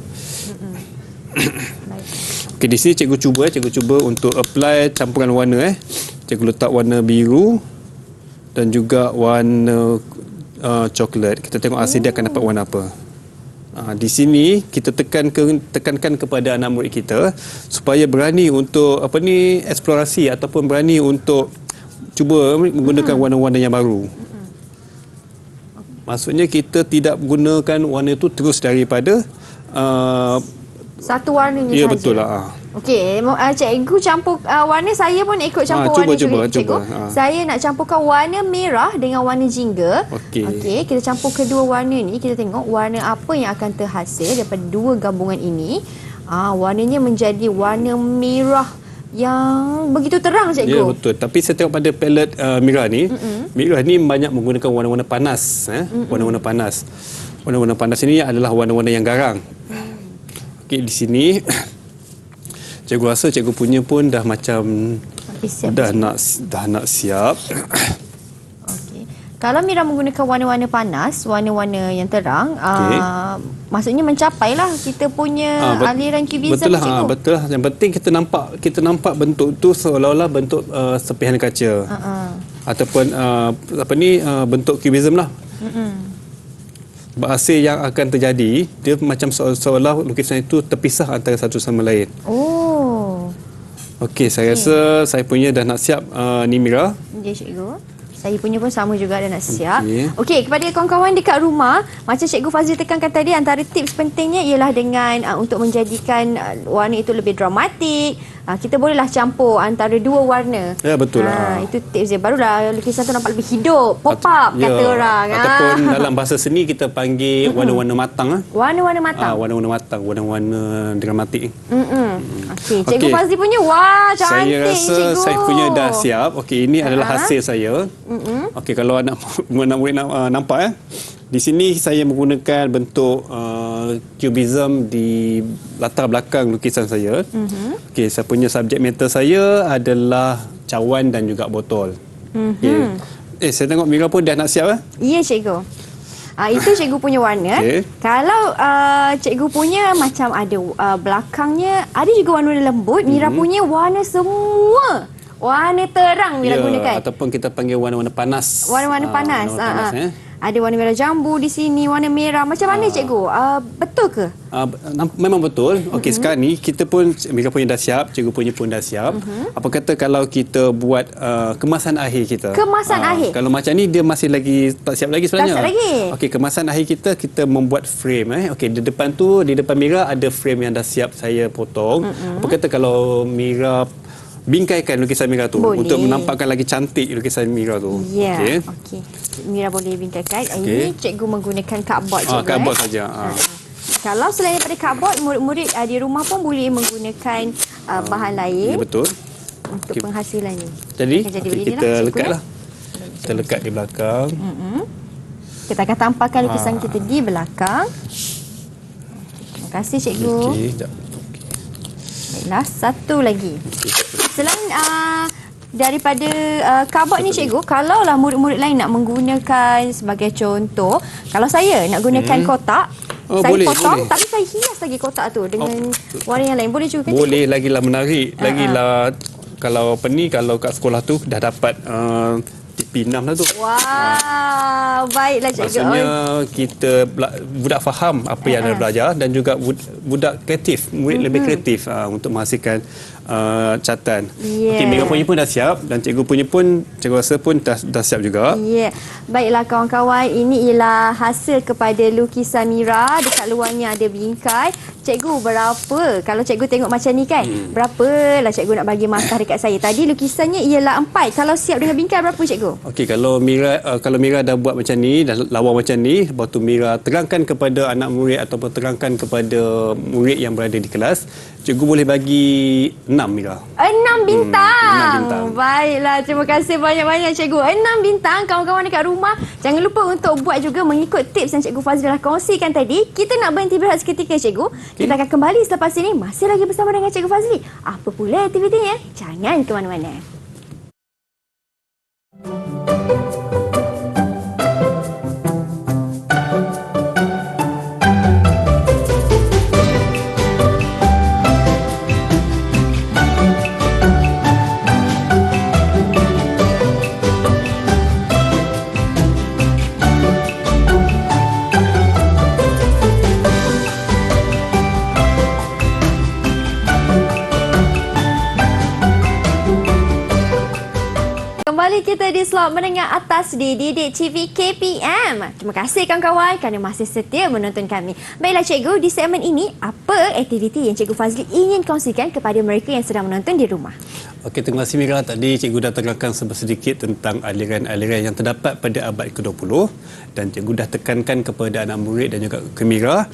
Okey, di sini cikgu cuba untuk apply campuran warna Cikgu letak warna biru dan juga warna coklat. Kita tengok hasil dia akan dapat warna apa. Di sini kita tekankan kepada anak murid kita supaya berani untuk eksplorasi ataupun berani untuk cuba menggunakan warna-warna yang baru. Maksudnya kita tidak gunakan warna itu terus daripada satu warnanya ya, sahaja. Betul lah. Okey, cikgu campur warna, saya pun ikut campur warna cikgu. Saya nak campurkan warna merah dengan warna jingga. Okey, kita campur kedua warna ni, kita tengok warna apa yang akan terhasil daripada dua gabungan ini. Warnanya menjadi warna merah yang begitu terang cikgu. Ya, betul. Tapi saya tengok pada palet Mira ni, Mira ni banyak menggunakan warna-warna panas, warna-warna panas. Warna-warna panas ini adalah warna-warna yang garang. Okey, di sini cikgu rasa cikgu punya pun dah macam dah nak siap. Okey. Kalau Mira menggunakan warna-warna panas, warna-warna yang terang, maksudnya mencapailah kita punya aliran cubism betul lah, cikgu. Betul lah. Yang penting kita nampak bentuk tu seolah-olah bentuk serpihan kaca. Ataupun bentuk cubism lah. Hasil yang akan terjadi dia macam seolah lukisan itu terpisah antara satu sama lain. Okey, saya rasa saya punya dah nak siap ni Mira. Ya cikgu. Saya punya pun sama juga dah nak siap. Okey, kepada kawan-kawan dekat rumah, macam Cikgu Fazli tekankan tadi, antara tips pentingnya ialah dengan untuk menjadikan warna itu lebih dramatik, kita bolehlah campur antara dua warna. Ya, betul. Itu tips dia. Barulah lukisan tu nampak lebih hidup, pop up kata orang. Ataupun dalam bahasa seni kita panggil warna-warna matang. Warna-warna matang. Warna-warna matang, warna-warna dramatik. Okey, Cikgu Fazli punya wah cantik saya rasa cikgu. saya punya dah siap. Okey, ini adalah hasil saya. Okey, kalau anak murid nampak di sini saya menggunakan bentuk cubism di latar belakang lukisan saya. Okey, saya punya subjek matter saya adalah cawan dan juga botol. Okey. Saya tengok Mira pun dah nak siap. Ya, cikgu. Itu cikgu punya warna. Kalau cikgu punya macam ada belakangnya, ada juga warna lembut. Mira punya warna semua. Warna terang Mira gunakan. Ataupun kita panggil warna-warna panas. Warna-warna panas. Ada warna merah jambu di sini, warna merah. Macam mana cikgu? Betul ke? Memang betul. Okey, sekarang ni kita pun, Mira punya dah siap, cikgu punya pun dah siap. Apa kata kalau kita buat kemasan akhir kita? Kemasan akhir? Kalau macam ni dia masih lagi tak siap lagi sebenarnya. Tak siap lagi. Okey, kemasan akhir kita membuat frame. Okey, di depan Mira ada frame yang dah siap saya potong. Apa kata kalau Mira bingkaikan lukisan Mira tu untuk menampakkan lagi cantik lukisan Mira tu. Ya. Okey. Mira boleh bingkaikan. Ini cikgu menggunakan cardboard cikgu. Cardboard saja. Kalau selain daripada cardboard, murid-murid di rumah pun boleh menggunakan bahan lain. Ya, betul. Untuk penghasilan ni. Jadi kita lekatlah. Kita lekat di belakang. Kita akan tampakkan lukisan kita di belakang. Terima kasih cikgu. Okey, sekejap. Baiklah, satu lagi. Selain daripada cardboard ni cikgu, kalaulah murid-murid lain nak menggunakan sebagai contoh, kalau saya nak gunakan kotak, saya potong tapi saya hias lagi kotak tu dengan warna yang lain. Boleh juga kan? Boleh, lagilah menarik. Lagilah kalau kalau kat sekolah tu dah dapat TP6 dah tu. Wow, baiklah cikgu. Maksudnya kita budak faham apa yang anda belajar dan juga budak kreatif, murid lebih kreatif untuk menghasilkan catatan. Okey, Mira punya pun dah siap dan cikgu punya pun cikgu rasa pun dah siap juga. Baiklah kawan-kawan, ini ialah hasil kepada lukisan Mira. Dekat luarnya ada bingkai. Cikgu berapa? Kalau cikgu tengok macam ni kan, berapalah cikgu nak bagi markah dekat saya? Tadi lukisannya ialah 4. Kalau siap dengan bingkai berapa cikgu? Okey, kalau Mira dah buat macam ni, dah lawa macam ni, lepas tu Mira terangkan kepada anak murid ataupun terangkan kepada murid yang berada di kelas, cikgu boleh bagi 6 Mira. 6 bintang. 6 bintang. Baiklah, terima kasih banyak-banyak cikgu. 6 bintang kawan-kawan dekat rumah. Jangan lupa untuk buat juga mengikut tips yang cikgu Fazli dah kongsikan tadi. Kita nak berhenti berehat seketika cikgu. Kita akan kembali selepas ini masih lagi bersama dengan cikgu Fazli. Apa pula aktivitinya? Jangan ke mana-mana. Kembali kita di slot menengah atas di Didik TV KPM. Terima kasih kawan-kawan kerana masih setia menonton kami. Baiklah cikgu, di segmen ini apa aktiviti yang cikgu Fazli ingin kongsikan kepada mereka yang sedang menonton di rumah? Okey, terima kasih Mira. Tadi cikgu dah terangkan sedikit tentang aliran-aliran yang terdapat pada abad ke-20 dan cikgu dah tekankan kepada anak murid dan juga ke Mira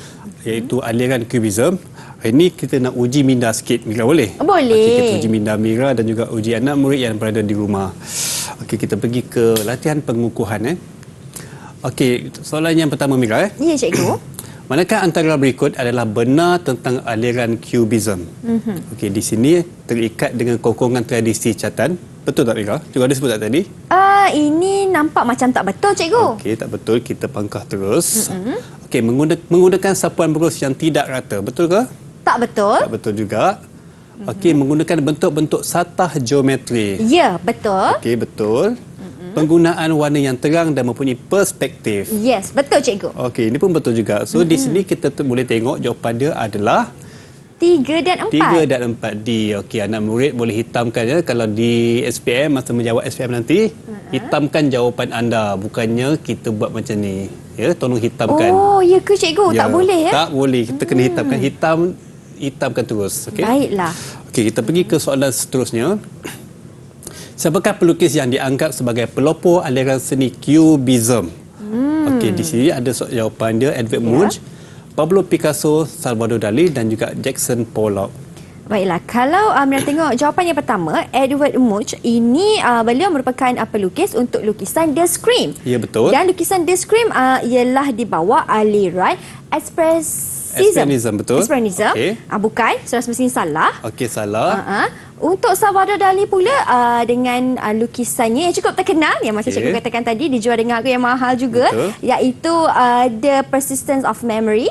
iaitu aliran Cubism. Ini kita nak uji minda sikit, Mira boleh? Boleh. Okey, kita uji minda Mira dan juga uji anak murid yang berada di rumah. Okey, kita pergi ke latihan pengukuhan. Okey, soalan yang pertama Mira. Ya cikgu. Manakah antara berikut adalah benar tentang aliran Cubism? Okey, di sini terikat dengan kongkongan tradisi catatan. Betul tak Mira? Cikgu ada sebut tak tadi? Ini nampak macam tak betul cikgu. Okey, tak betul. Kita pangkah terus. Okey, menggunakan sapuan berus yang tidak rata. Betul ke? Tak betul. Tak betul juga. Okey, menggunakan bentuk-bentuk satah geometri. Ya, betul. Okey, betul. Penggunaan warna yang terang dan mempunyai perspektif. Yes, betul cikgu. Okey, ini pun betul juga. So, di sini kita boleh tengok jawapan dia adalah 3 dan 4. 3 dan 4D. Okey, anak murid boleh hitamkan ya. Kalau di SPM, masa menjawab SPM nanti, hitamkan jawapan anda. Bukannya kita buat macam ni. Ya, tolong hitamkan. Oh, ya ke cikgu? Ya, tak boleh ya? Tak boleh. Kita kena hitamkan. Hitamkan terus. Okey. Baiklah. Okey, Okey, kita pergi ke soalan seterusnya. Siapakah pelukis yang dianggap sebagai pelopor aliran seni Cubism? Okey, di sini ada jawapan dia: Edvard Munch, Pablo Picasso, Salvador Dali dan juga Jackson Pollock. Baiklah, kalau Mira tengok jawapan yang pertama, Edvard Munch, ini beliau merupakan pelukis untuk lukisan The Scream. Ya, betul. Dan lukisan The Scream ialah di bawah aliran Expressionism. Betul. Expressionism. Okey. Bukan, sudah semestinya salah. Okey, salah. Untuk Salvador Dali pula dengan lukisannya yang cukup terkenal yang macam cikgu katakan tadi, dijual dengan harga yang mahal juga, betul, iaitu The Persistence of Memory.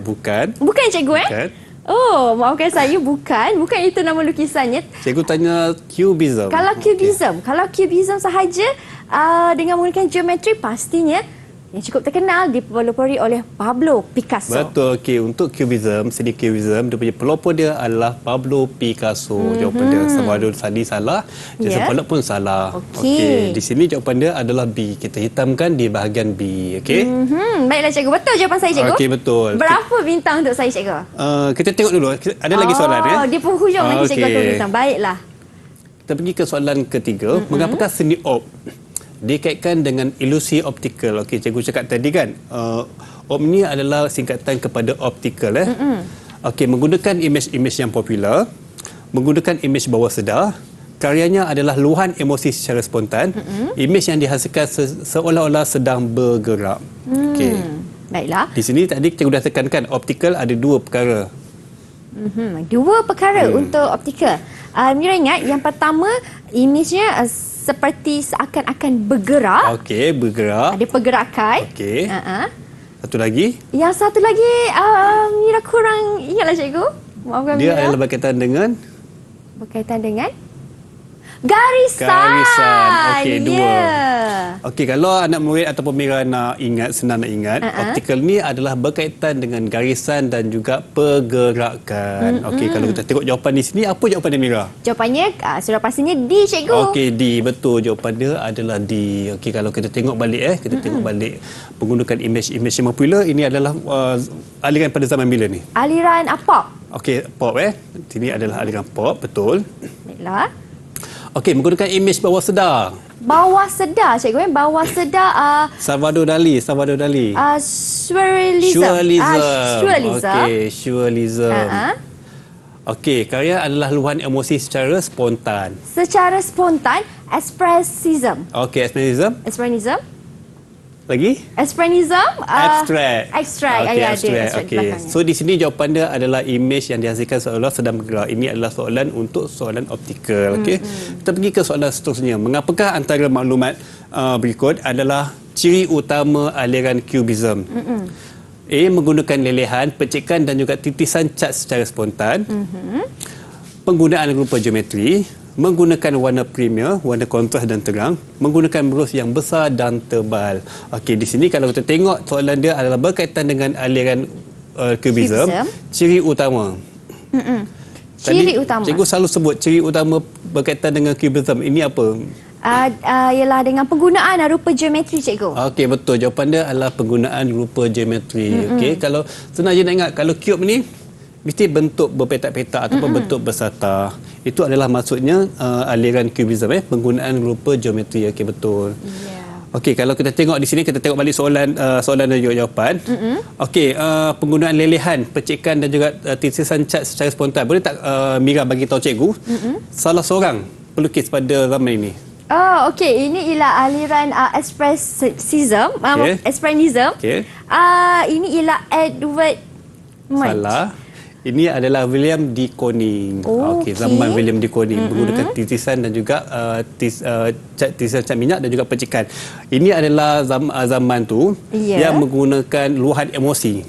Bukan. Bukan cikgu Bukan. Oh, maafkan saya, bukan itu nama lukisannya. Cikgu tanya Cubism. Kalau Cubism sahaja dengan menggunakan geometri, pastinya yang cukup terkenal dipelopori oleh Pablo Picasso. Betul. Okey, untuk Cubism, seni Cubism, dia punya pelopor dia adalah Pablo Picasso. Jawapan dia. Salvador Dali salah, Jackson Pollock pun salah. Okey, di sini jawapan dia adalah B. Kita hitamkan di bahagian B. Okey. Baiklah cikgu, betul jawapan saya cikgu. Okey, betul. Berapa bintang untuk saya cikgu? Kita tengok dulu. Ada lagi soalan ya? Di penghujung nanti cikgu akan bintang. Baiklah. Kita pergi ke soalan ketiga. Mengapakah seni op dikaitkan dengan ilusi optikal? Okey, cikgu cakap tadi kan, op ni adalah singkatan kepada optikal. Okey, menggunakan imej-imej yang popular, menggunakan imej bawah sedar, karyanya adalah luahan emosi secara spontan, imej yang dihasilkan seolah-olah sedang bergerak. Okey. Baiklah. Di sini tadi cikgu dah tekankan optikal ada dua perkara. Dua perkara untuk optikal. Mira ingat yang pertama, imejnya seperti seakan-akan bergerak. Okey, bergerak. Ada pergerakan. Okey. Satu lagi. Yang satu lagi, Mira kurang ingatlah cikgu. Maafkan Dia Mira. adalah berkaitan dengan garisan. Okey, dua. Yeah. Okey, kalau anak murid ataupun Mira nak ingat, senang nak ingat, optikal ni adalah berkaitan dengan garisan dan juga pergerakan. Okey, kalau kita tengok jawapan di sini, apa jawapan dia Mira? Jawapannya sudah pastinya D cikgu. Okey, D. Betul, jawapan dia adalah D. Okey, kalau kita tengok balik kita tengok balik menggunakan imej-imej yang popular, ini adalah aliran pada zaman bila ni? Aliran pop. Okey, pop Sini adalah aliran pop, betul. Baiklah. Okey, menggunakan imej bawah sedar. Bawah sedar cikgu, bawah sedar Salvador Dali. surrealism. Surrealism. Okey, surrealism. Okey, karya adalah luahan emosi secara spontan. Secara spontan, expressism. Okey, expressionism. Expressionism. Lagi? Expressionism. Abstract. Abstract. Okey, Ada abstract. abstract Okey. belakangnya. So di sini jawapan dia adalah imej yang dihasilkan seolah sedang bergerak. Ini adalah soalan untuk soalan optikal. Okey. Kita pergi ke soalan seterusnya. Mengapakah antara maklumat berikut adalah ciri utama aliran Cubism? A. Menggunakan lelehan, percikan dan juga titisan cat secara spontan. Penggunaan rupa geometri, menggunakan warna primer, warna kontras dan terang, menggunakan brus yang besar dan tebal. Okey, di sini kalau kita tengok soalan dia adalah berkaitan dengan aliran Cubism, ciri utama. Ciri utama. Cikgu selalu sebut ciri utama berkaitan dengan Cubism. Ini apa? Ialah dengan penggunaan rupa geometri cikgu. Okey, betul. Jawapan dia adalah penggunaan rupa geometri. Okey, kalau senang je nak ingat, kalau cube ni mesti bentuk berpetak-petak ataupun bentuk bersata. Itu adalah maksudnya aliran Cubism, penggunaan rupa geometri. Okey, betul. Okey, kalau kita tengok di sini, kita tengok balik soalan dan juga jawapan. Okey, penggunaan lelehan, percikan dan juga titisan cat secara spontan. Boleh tak Mira bagi tahu cikgu salah seorang pelukis pada zaman ini? Oh, okey. Ini ialah aliran expressism. Expressionism. Okey. Ini ialah Edvard Munch. Salah. Ini adalah William de Kooning. Okey, zaman William de Kooning menggunakan titisan dan juga titisan cat minyak dan juga percikan. Ini adalah zaman tu yang menggunakan luahan emosi.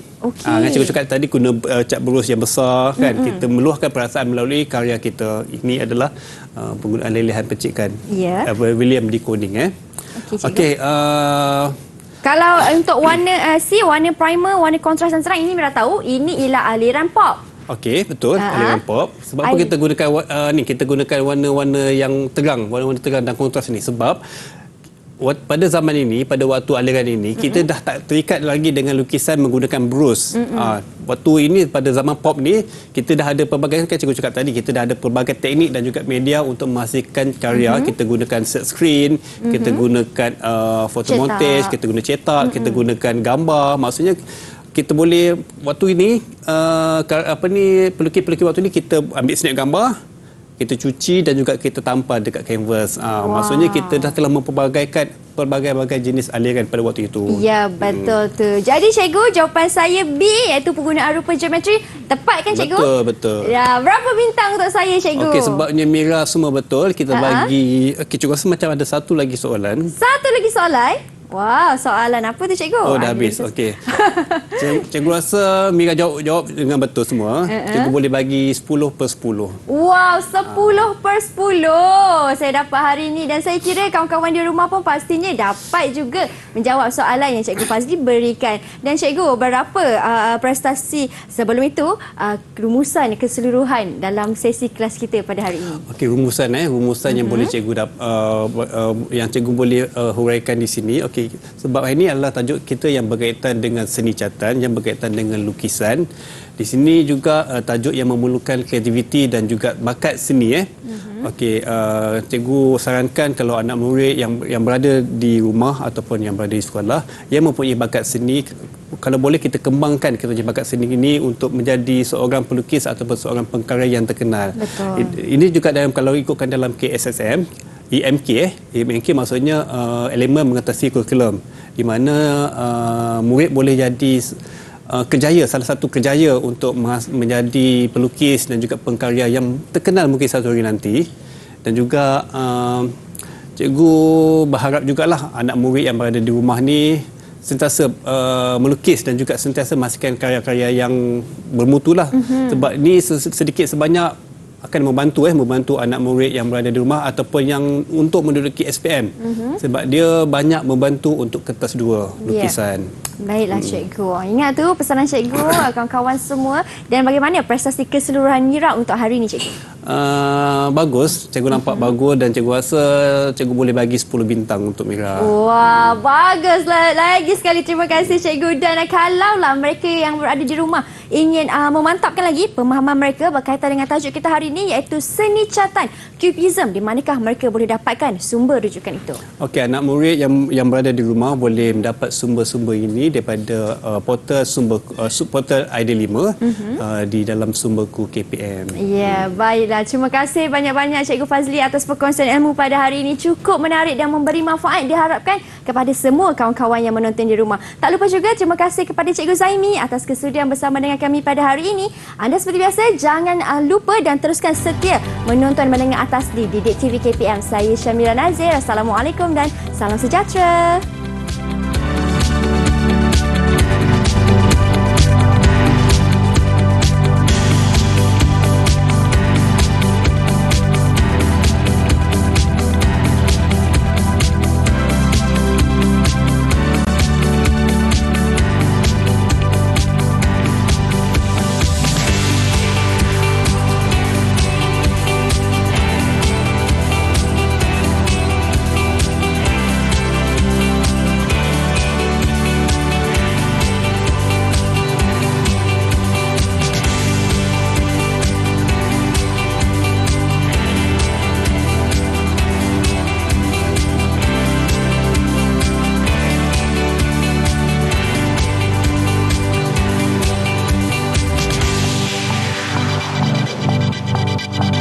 Yang cikgu cakap tadi, guna cat berus yang besar kan. Kita meluahkan perasaan melalui karya kita. Ini adalah penggunaan lelehan percikan. William de Kooning. Okey. Kalau untuk warna C, warna primer, warna kontras dan terang, ini Mira tahu, ini ialah aliran pop. Okey, betul. Aliran pop. Sebab apa kita gunakan kita gunakan warna-warna yang terang, warna-warna terang dan kontras ni? Sebab pada zaman ini, pada waktu aliran ini, kita dah tak terikat lagi dengan lukisan menggunakan brush. Waktu ini, pada zaman pop ni, kita dah ada pelbagai, kan cikgu cakap tadi, kita dah ada pelbagai teknik dan juga media untuk menghasilkan karya. Kita gunakan silk screen, kita gunakan fotomontage, kita guna cetak, kita gunakan gambar. Maksudnya, kita boleh waktu ini pelukis-pelukis waktu ini kita ambil snap gambar, kita cuci dan juga kita tampal dekat kanvas. Maksudnya kita dah telah mempelbagaikan pelbagai-bagai jenis aliran pada waktu itu. Ya, betul tu. Jadi cikgu, jawapan saya B, iaitu penggunaan rupa geometri. Tepat kan cikgu? Betul. Ya, berapa bintang untuk saya cikgu? Okey, sebabnya Mira semua betul, kita bagi cikgu rasa macam ada satu lagi soalan. Satu lagi soalan? Wow, soalan apa tu cikgu? Oh, dah habis. Okey. Cikgu rasa Mira jawab dengan betul semua. Cikgu boleh bagi 10/10. Wow, 10/10 saya dapat hari ini, dan saya kira kawan-kawan di rumah pun pastinya dapat juga menjawab soalan yang Cikgu Fazli berikan. Dan cikgu, berapa prestasi sebelum itu, rumusan keseluruhan dalam sesi kelas kita pada hari ini? Okey, rumusan yang boleh cikgu yang cikgu boleh huraikan di sini. Okey, sebab ini adalah tajuk kita yang berkaitan dengan seni catatan, yang berkaitan dengan lukisan. Di sini juga tajuk yang memerlukan kreativiti dan juga bakat seni. Okey, cikgu sarankan kalau anak murid yang berada di rumah ataupun yang berada di sekolah yang mempunyai bakat seni, kalau boleh kita kembangkan kita punya bakat seni ini untuk menjadi seorang pelukis ataupun seorang pengkarya yang terkenal. Betul. Ini juga kalau ikutkan dalam KSSM, EMK maksudnya elemen mengatasi kurikulum, di mana murid boleh jadi salah satu kerjaya untuk menjadi pelukis dan juga pengkarya yang terkenal mungkin satu hari nanti. Dan juga cikgu berharap jugalah anak murid yang berada di rumah ni sentiasa melukis dan juga sentiasa menghasilkan karya-karya yang bermutulah. Sebab ni sedikit sebanyak akan membantu anak murid yang berada di rumah ataupun yang untuk menduduki SPM. Sebab dia banyak membantu untuk kertas 2 lukisan. Baiklah cikgu. Ingat tu pesanan cikgu kawan-kawan semua. Dan bagaimana prestasi keseluruhan Mira untuk hari ini cikgu? Bagus, cikgu nampak bagus, dan cikgu rasa cikgu boleh bagi 10 bintang untuk Mira. Wah, baguslah. Lagi sekali terima kasih cikgu. Dan kalaulah mereka yang berada di rumah ingin memantapkan lagi pemahaman mereka berkaitan dengan tajuk kita hari ini, iaitu seni catatan Cubism, di manakah mereka boleh dapatkan sumber rujukan itu? Okey, anak murid yang berada di rumah boleh mendapat sumber-sumber ini daripada portal ID5 di dalam sumberku KPM. Ya, baiklah. Terima kasih banyak-banyak Cikgu Fazli atas perkongsian ilmu pada hari ini. Cukup menarik dan memberi manfaat diharapkan kepada semua kawan-kawan yang menonton di rumah. Tak lupa juga terima kasih kepada Cikgu Zaimi atas kesudian bersama dengan kami pada hari ini. Anda seperti biasa jangan lupa dan teruskan setia menonton Menengah Atas di Didik TV KPM. Saya Syamira Nazir. Assalamualaikum dan salam sejahtera.